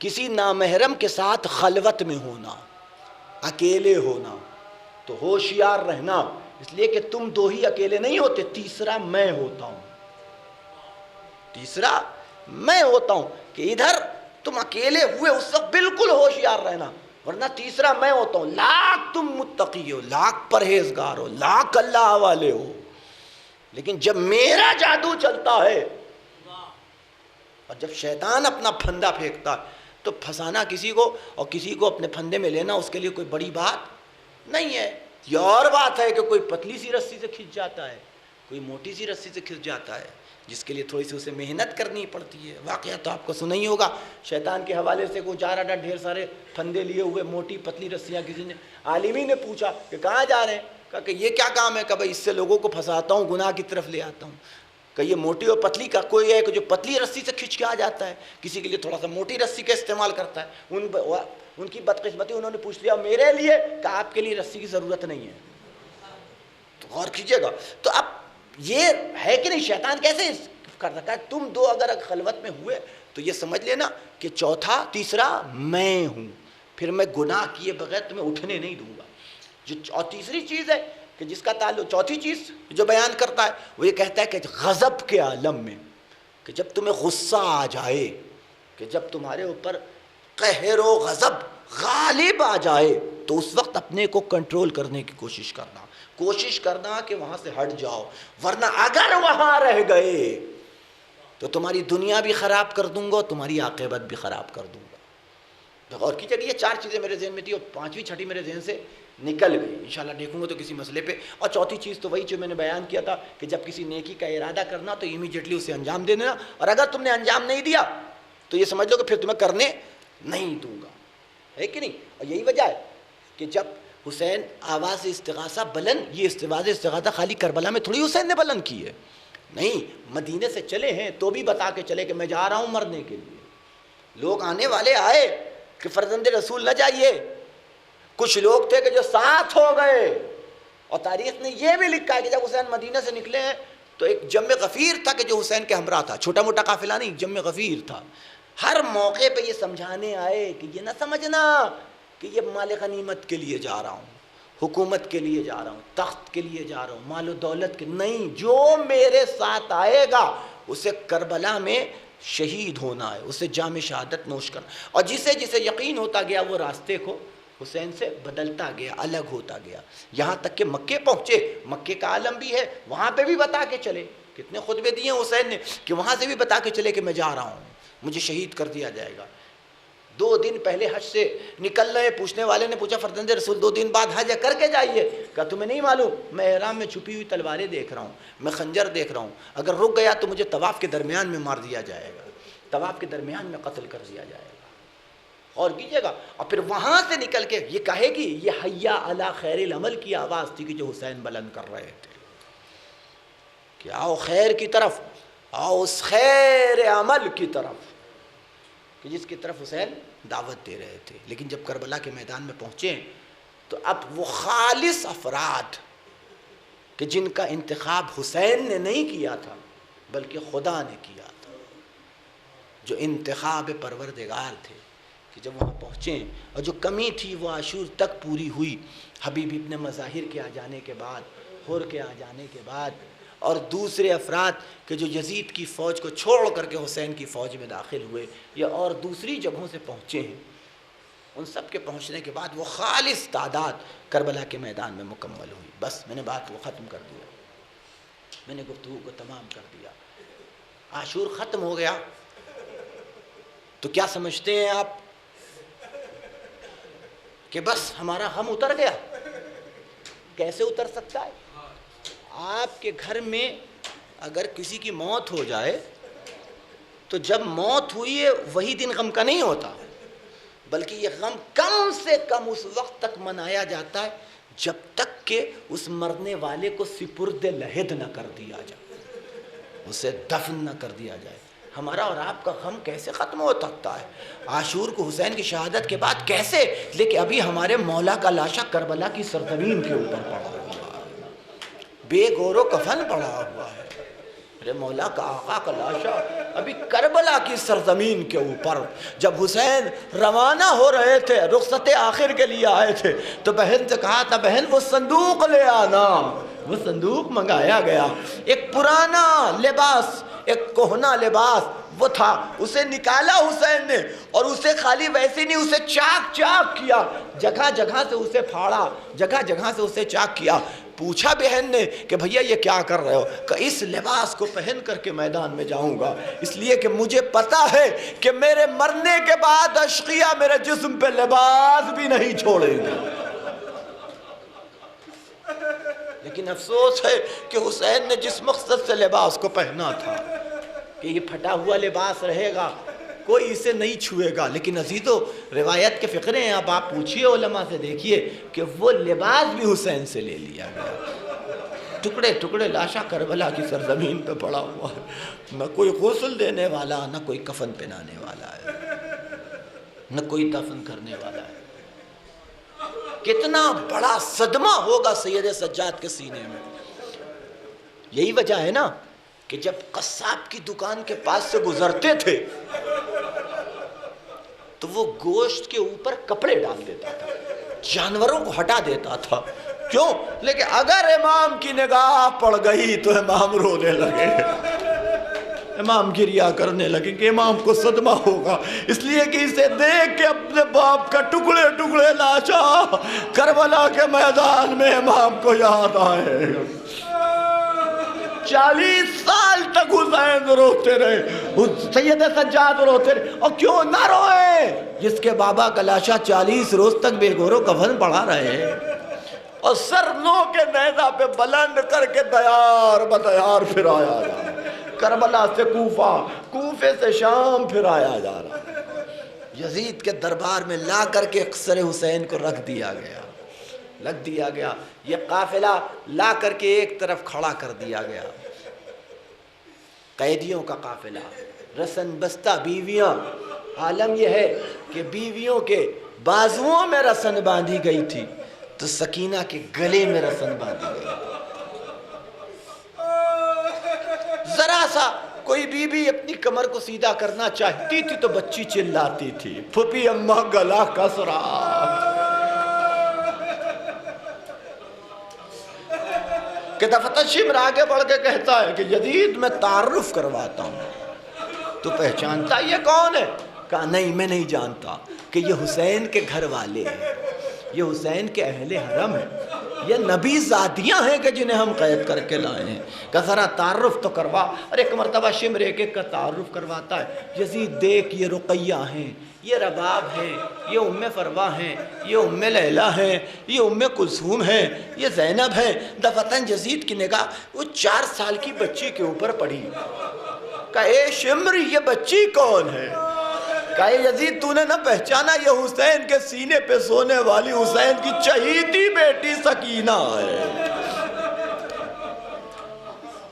کسی نامحرم کے ساتھ خلوت میں ہونا، اکیلے ہونا، تو ہوشیار رہنا، اس لیے کہ تم 2 ہی اکیلے نہیں ہوتے، تیسرا میں ہوتا ہوں. تیسرا میں ہوتا ہوں کہ ادھر تم اکیلے ہوئے اس وقت بالکل ہوشیار رہنا، ورنہ تیسرا میں ہوتا ہوں. لاکھ تم متقی ہو، لاکھ پرہیزگار ہو، لاکھ اللہ والے ہو، لیکن جب میرا جادو چلتا ہے اور جب شیطان اپنا پھندا پھینکتا ہے تو پھنسانا کسی کو اور کسی کو اپنے پھندے میں لینا اس کے لیے کوئی بڑی بات نہیں ہے. یہ اور بات ہے کہ کوئی پتلی سی رسی سے کھنچ جاتا ہے، کوئی موٹی سی رسی سے کھنچ جاتا ہے، جس کے لیے تھوڑی سی اسے محنت کرنی پڑتی ہے. واقعہ تو آپ کو سنا ہی ہوگا، شیطان کے حوالے سے وہ جا رہا، ڈھیر سارے پھندے لیے ہوئے، موٹی پتلی رسیاں. کسی نے عالمی نے پوچھا کہ کہاں جا رہے ہیں؟ کہا کہ یہ کیا کام ہے؟ کہ بھائی اس سے لوگوں کو پھنساتا ہوں، گناہ کی طرف لے آتا ہوں. کہ یہ موٹی اور پتلی کا کوئی ہے کہ جو پتلی رسی سے کھنچ کے آ جاتا ہے، کسی کے لیے تھوڑا سا موٹی رسی کا استعمال کرتا ہے. ان کی بدقسمتی، انہوں نے پوچھ لیا میرے لیے، کہ آپ کے لیے رسی کی ضرورت نہیں ہے. تو غور کیجئے گا. تو اب یہ ہے کہ نہیں شیطان کیسے کر رکھا ہے. تم دو اگر خلوت میں ہوئے تو یہ سمجھ لینا کہ چوتھا تیسرا میں ہوں، پھر میں گناہ کیے بغیر تمہیں اٹھنے نہیں دوں گا. اور تیسری چیز ہے کہ جس کا تعلق، چوتھی چیز جو بیان کرتا ہے وہ یہ کہتا ہے کہ غضب کے عالم میں، کہ جب تمہیں غصہ آ جائے، کہ جب تمہارے اوپر قہر و غضب غالب آ جائے تو اس وقت اپنے کو کنٹرول کرنے کی کوشش کرنا کہ وہاں سے ہٹ جاؤ، ورنہ اگر وہاں رہ گئے تو تمہاری دنیا بھی خراب کر دوں گا، تمہاری عاقبت بھی خراب کر دوں گا. غور کیجیے، یہ 4 چیزیں میرے ذہن میں تھی اور 5ویں 6ٹھی میرے ذہن سے نکل گئی. انشاءاللہ دیکھوں گا تو کسی مسئلے پہ. اور چوتھی چیز تو وہی جو میں نے بیان کیا تھا کہ جب کسی نیکی کا ارادہ کرنا تو امیڈیٹلی اسے انجام دے دینا، اور اگر تم نے انجام نہیں دیا تو یہ سمجھ لو کہ پھر تمہیں کرنے نہیں دوں گا. ہے کہ نہیں؟ اور یہی وجہ ہے کہ جب حسین آواز استغاثہ بلند، یہ آواز استغاثہ خالی کربلا میں تھوڑی حسین نے بلند کی ہے، نہیں، مدینے سے چلے ہیں تو بھی بتا کے چلے کہ میں جا رہا ہوں مرنے کے لیے. لوگ آنے والے آئے کہ فرزند رسول نہ جائیے، کچھ لوگ تھے کہ جو ساتھ ہو گئے. اور تاریخ نے یہ بھی لکھا ہے کہ جب حسین مدینہ سے نکلے ہیں تو ایک جم غفیر تھا کہ جو حسین کے ہمراہ تھا، چھوٹا موٹا قافلہ نہیں، جم غفیر تھا. ہر موقع پہ یہ سمجھانے آئے کہ یہ نہ سمجھنا کہ یہ مال غنیمت کے لیے جا رہا ہوں، حکومت کے لیے جا رہا ہوں، تخت کے لیے جا رہا ہوں، مال و دولت کے نہیں، جو میرے ساتھ آئے گا اسے کربلا میں شہید ہونا ہے، اسے جام شہادت نوش کرنا. اور جسے جسے یقین ہوتا گیا وہ راستے کو حسین سے بدلتا گیا، الگ ہوتا گیا، یہاں تک کہ مکے پہنچے. مکے کا عالم بھی ہے، وہاں پہ بھی بتا کے چلے. کتنے خطبے دیے حسین نے کہ وہاں سے بھی بتا کے چلے کہ میں جا رہا ہوں، مجھے شہید کر دیا جائے گا. 2 دن پہلے حج سے نکل رہے، پوچھنے والے نے پوچھا فرزند رسول 2 دن بعد حج کر کے جائیے. کہا تمہیں نہیں معلوم، میں احرام میں چھپی ہوئی تلواریں دیکھ رہا ہوں، میں خنجر دیکھ رہا ہوں، اگر رک گیا تو مجھے طواف کے درمیان میں مار دیا جائے گا، طواف کے درمیان میں قتل کر دیا جائے گا. اور کیجیے گا. اور پھر وہاں سے نکل کے یہ کہے گی، یہ حیا علی خیر العمل کی آواز تھی کہ جو حسین بلند کر رہے تھے کہ آؤ خیر کی طرف، آؤ اس خیر عمل کی طرف کہ جس کی طرف حسین دعوت دے رہے تھے. لیکن جب کربلا کے میدان میں پہنچے تو اب وہ خالص افراد کہ جن کا انتخاب حسین نے نہیں کیا تھا بلکہ خدا نے کیا تھا، جو انتخاب پروردگار تھے، کہ جب وہاں پہنچے اور جو کمی تھی وہ عاشور تک پوری ہوئی. حبیب ابن مظاہر کے آ جانے کے بعد، حر کے آ جانے کے بعد، اور دوسرے افراد کہ جو یزید کی فوج کو چھوڑ کر کے حسین کی فوج میں داخل ہوئے یا اور دوسری جگہوں سے پہنچے ہیں، ان سب کے پہنچنے کے بعد وہ خالص تعداد کربلا کے میدان میں مکمل ہوئی. بس میں نے بات کو ختم کر دیا، میں نے گفتگو کو تمام کر دیا. عاشور ختم ہو گیا تو کیا سمجھتے ہیں آپ کہ بس ہمارا غم اتر گیا؟ کیسے اتر سکتا ہے؟ آپ کے گھر میں اگر کسی کی موت ہو جائے تو جب موت ہوئی ہے وہی دن غم کا نہیں ہوتا، بلکہ یہ غم کم سے کم اس وقت تک منایا جاتا ہے جب تک کہ اس مرنے والے کو سپرد لحد نہ کر دیا جائے، اسے دفن نہ کر دیا جائے. ہمارا اور آپ کا غم کیسے ختم ہو سکتا ہے؟ عاشور کو حسین کی شہادت کے بعد کیسے؟ لیکن ابھی ہمارے مولا کا لاشا کربلا کی سرزمین کے اوپر پڑا ہوا ہے، بے گور و کفن پڑا ہوا ہے. میرے مولا کا آقا کا لاشا ابھی کربلا کی سرزمین کے اوپر. جب حسین روانہ ہو رہے تھے، رخصت آخر کے لیے آئے تھے، تو بہن سے کہا تھا بہن وہ صندوق لے آنا. وہ صندوق منگایا گیا، ایک پرانا لباس، ایک کوہنا لباس وہ تھا، اسے نکالا حسین نے، اور اسے خالی ویسے نہیں، اسے چاک چاک کیا، جگہ جگہ سے اسے پھاڑا، جگہ جگہ سے اسے چاک کیا. پوچھا بہن نے کہ بھیا یہ کیا کر رہے ہو؟ کہ اس لباس کو پہن کر کے میدان میں جاؤں گا، اس لیے کہ مجھے پتا ہے کہ میرے مرنے کے بعد اشقیاء میرے جسم پہ لباس بھی نہیں چھوڑیں گے. لیکن افسوس ہے کہ حسین نے جس مقصد سے لباس کو پہنا تھا کہ یہ پھٹا ہوا لباس رہے گا، کوئی اسے نہیں چھوئے گا. لیکن عزیزو روایت کے فقرے ہیں، اب آپ پوچھئے علماء سے دیکھیے کہ وہ لباس بھی حسین سے لے لیا گیا. ٹکڑے ٹکڑے لاشا کربلا کی سرزمین پہ پڑا ہوا ہے، نہ کوئی غسل دینے والا، نہ کوئی کفن پہنانے والا ہے، نہ کوئی دفن کرنے والا ہے. کتنا بڑا صدمہ ہوگا سید سجاد کے سینے میں. یہی وجہ ہے نا کہ جب قصاب کی دکان کے پاس سے گزرتے تھے تو وہ گوشت کے اوپر کپڑے ڈال دیتا تھا، جانوروں کو ہٹا دیتا تھا. کیوں؟ لیکن اگر امام کی نگاہ پڑ گئی تو امام رونے لگے، امام گریا کرنے لگے کہ امام کو صدمہ ہوگا، اس لیے کہ اسے دیکھ کے اپنے باپ کا ٹکڑے ٹکڑے لاشا کربلا کے میدان میں امام کو یاد آئے. 40 سال تک حسین روتے رہے، سید سجاد روتے رہے. اور کیوں نہ روئے؟ جس کے بابا کا لاشا 40 روز تک بے گور و کفن پڑا رہے اور سر نو کے نیزہ پہ بلند کر کے دیار بدیار پھرایا جا رہا، کربلا سے کوفہ، کوفے سے شام پھرایا جا رہا. یزید کے دربار میں لا کر کے سر حسین کو رکھ دیا گیا. یہ قافلہ لا کر کے ایک طرف کھڑا کر دیا گیا. قیدیوں کا قافلہ، رسن بستہ بیویاں. عالم یہ ہے کہ بیویوں کے بازوؤں میں رسن باندھی گئی تھی تو سکینہ کے گلے میں رسن باندھی گئی. ذرا سا کوئی بیوی اپنی کمر کو سیدھا کرنا چاہتی تھی تو بچی چلاتی تھی، پھپھی اماں گلا کس رہا. کہ دفتر شمر آگے بڑھ کے کہتا ہے کہ یزید میں تعارف کرواتا ہوں، تو پہچانتا یہ کون ہے؟ کہا نہیں میں نہیں جانتا، کہ یہ حسین کے گھر والے ہیں، یہ حسین کے اہل حرم ہیں، یہ نبی زادیاں ہیں کہ جنہیں ہم قید کر کے لائے ہیں. کہ ذرا تعارف تو کروا. اور ایک مرتبہ شمر ایک کا تعارف کرواتا ہے. یزید دیکھ یہ رقیہ ہیں، یہ رباب ہیں، یہ ام فروا ہیں، یہ ام لیلہ ہیں، یہ ام کلثوم ہیں، یہ زینب ہیں. دفتن یزید کی نگاہ وہ 4 سال کی بچی کے اوپر پڑی. کہا اے شمر یہ بچی کون ہے؟ کہا یزید تو نے نہ پہچانا، یہ حسین کے سینے پہ سونے والی حسین کی چہیتی بیٹی سکینہ ہے.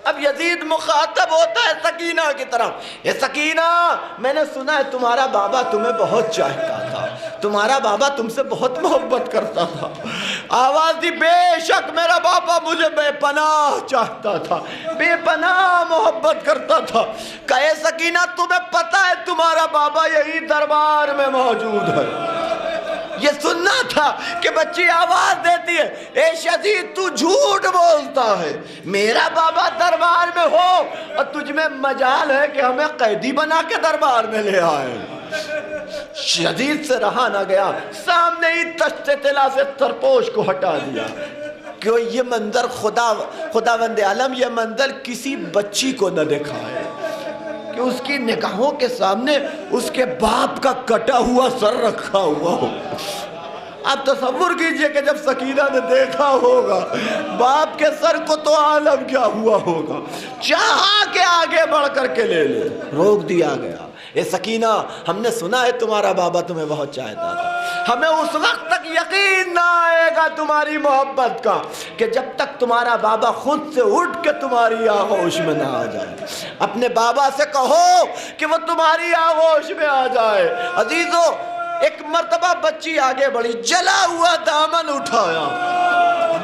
اب یزید مخاطب ہوتا ہے سکینہ کی طرف. یہ سکینہ، میں نے سنا ہے تمہارا بابا تمہیں بہت چاہتا تھا، تمہارا بابا تم سے بہت محبت کرتا تھا. آواز دی بے شک میرا بابا مجھے بے پناہ چاہتا تھا، بے پناہ محبت کرتا تھا. کہے سکینہ تمہیں پتہ ہے تمہارا بابا یہی دربار میں موجود ہے. یہ سننا تھا کہ بچی آواز دیتی ہے اے یزید تو جھوٹ بولتا ہے، میرا بابا دربار میں ہو اور تجھ میں مجال ہے کہ ہمیں قیدی بنا کے دربار میں لے آئے. یزید سے رہا نہ گیا، سامنے ہی تشت طلا سے سرپوش کو ہٹا دیا. کہ یہ منظر خداوند عالم یہ منظر کسی بچی کو نہ دکھائے کہ اس کی نگاہوں کے سامنے اس کے باپ کا کٹا ہوا سر رکھا ہوا ہو. آپ تصور کیجئے کہ جب سکینہ نے دیکھا ہوگا باپ کے سر کو تو عالم کیا ہوا ہوگا. چاہا کہ آگے بڑھ کر کے لے لے، روک دیا گیا. اے سکینہ ہم نے سنا ہے تمہارا بابا تمہیں بہت چاہتا تھا، ہمیں اس وقت تک یقین نہ آئے گا تمہاری محبت کا کہ جب تک تمہارا بابا خود سے اٹھ کے تمہاری آغوش میں نہ آ جائے. اپنے بابا سے کہو کہ وہ تمہاری آغوش میں آ جائے. عزیزو ایک مرتبہ بچی آگے بڑھی، جلا ہوا دامن اٹھایا،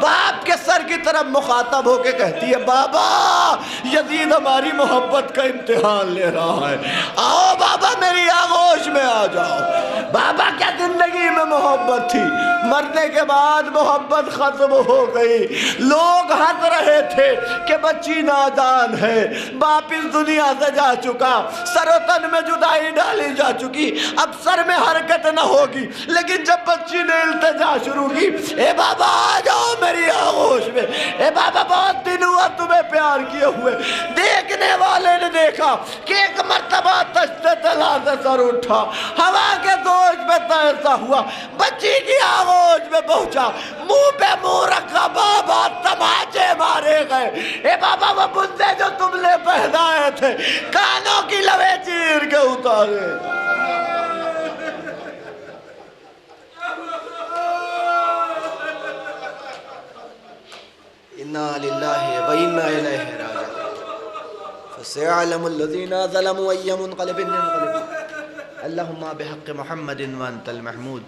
باپ کے سر کی طرف مخاطب ہو کے کہتی ہے بابا یزید ہماری محبت کا امتحان لے رہا ہے، آؤ بابا میری آغوش میں آ جاؤ. بابا کیا زندگی میں محبت تھی، مرنے کے بعد محبت ختم ہو گئی. لوگ ہنس رہے تھے کہ بچی نادان ہے، باپ اس دنیا سے جا چکا، سر و تن میں جدائی ڈالی جا چکی، اب سر میں حرکت نہ ہوگی. لیکن جب بچی نے التجا شروع کی اے بابا آ جاؤ میری آغوش میں، اے بابا بہت دن ہوا تمہیں پیار کیے ہوئے. دیکھنے والے نے دیکھا کہ ایک مرتبہ تشت طلا سے سر اٹھا، ہوا کے دوش میں تیرتا ہوا بچی کی آغوش میں پہنچا، منہ پہ منہ رکھا، بابا تماچے مارے گئے. اے بابا وہ بندے جو تم نے پہنائے تھے کانوں کی لوے چیر کے اتارے. اِنَّا لِلَّهِ وَإِنَّا إِلَيْهِ رَاجِعُونَ فَسَيَعْلَمُ الَّذِينَ ظَلَمُوا أَيَّ مُنْقَلِبٍ يَنْقَلِبُونَ اللهم بحق محمد وأنت المحمود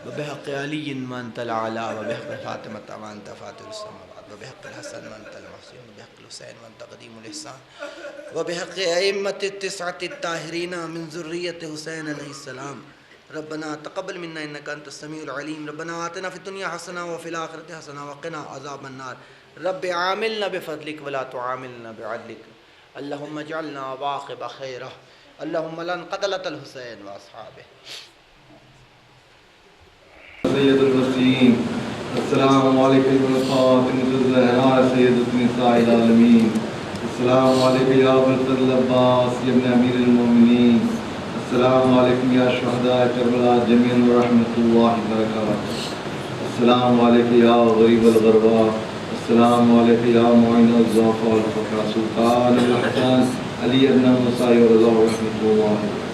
وبحق علی ما انت العلا وبحق فاطمة ما انت فاتر السماوات وبحق الحسن ما انت المحسن وبحق الحسین ما انت قدیم الاحسان وبحق ائمة التسعة الطاہرین من ذریة حسین علیہ السلام ربنا تقبل منا انك انت السميع العليم ربنا آتنا في الدنيا حسنة وفي الآخرة حسنة وقنا عذاب النار رب عاملنا بفضلك ولا تعاملنا بعدلك اللهم اجعلنا عواقب خيرة اللهم لن قتلة الحسين وأصحابه سید المرسلین السلام علیکم فاطمۃ الزہراء سیدۃ نساء العالمین السلام علیکم یا ابن العباس یا ابن امیر المومنین السلام علیکم یا شہداء کربلا جمیعا ورحمۃ اللہ وبرکاتہ السلام علیکم یا غریب الغرباء السلام علیکم یا معین الضعفاء والفقراء سلطان الحسن علی ابن موسیٰ رضا رحمۃ اللہ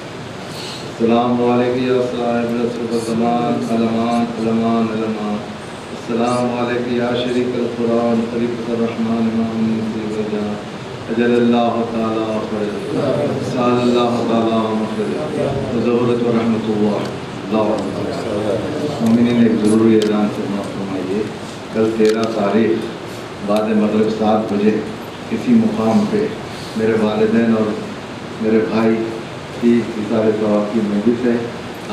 السلام علیکم یا صاحب رسول الزمان علمان علمان علمان السلام علیکم یا شریک القرآن خلیفۃ الرحمن امام نصیر وجہ اجل اللہ تعالیٰ خیر سال اللہ تعالیٰ مخیر وزہرت و رحمۃ اللہ مومنین ایک ضروری اعلان سے معاف فرمائیے کل 13 تاریخ بعد مغرب 7 بجے کسی مقام پہ میرے والدین اور میرے بھائی کی اظہار ثواب کی مجلس ہے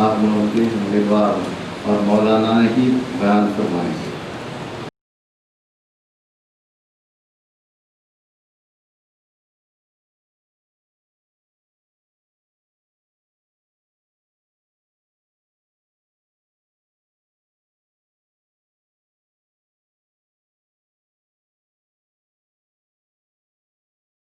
آپ لوگوں کی میزبان اور مولانا ہی بیان فرمائیں گے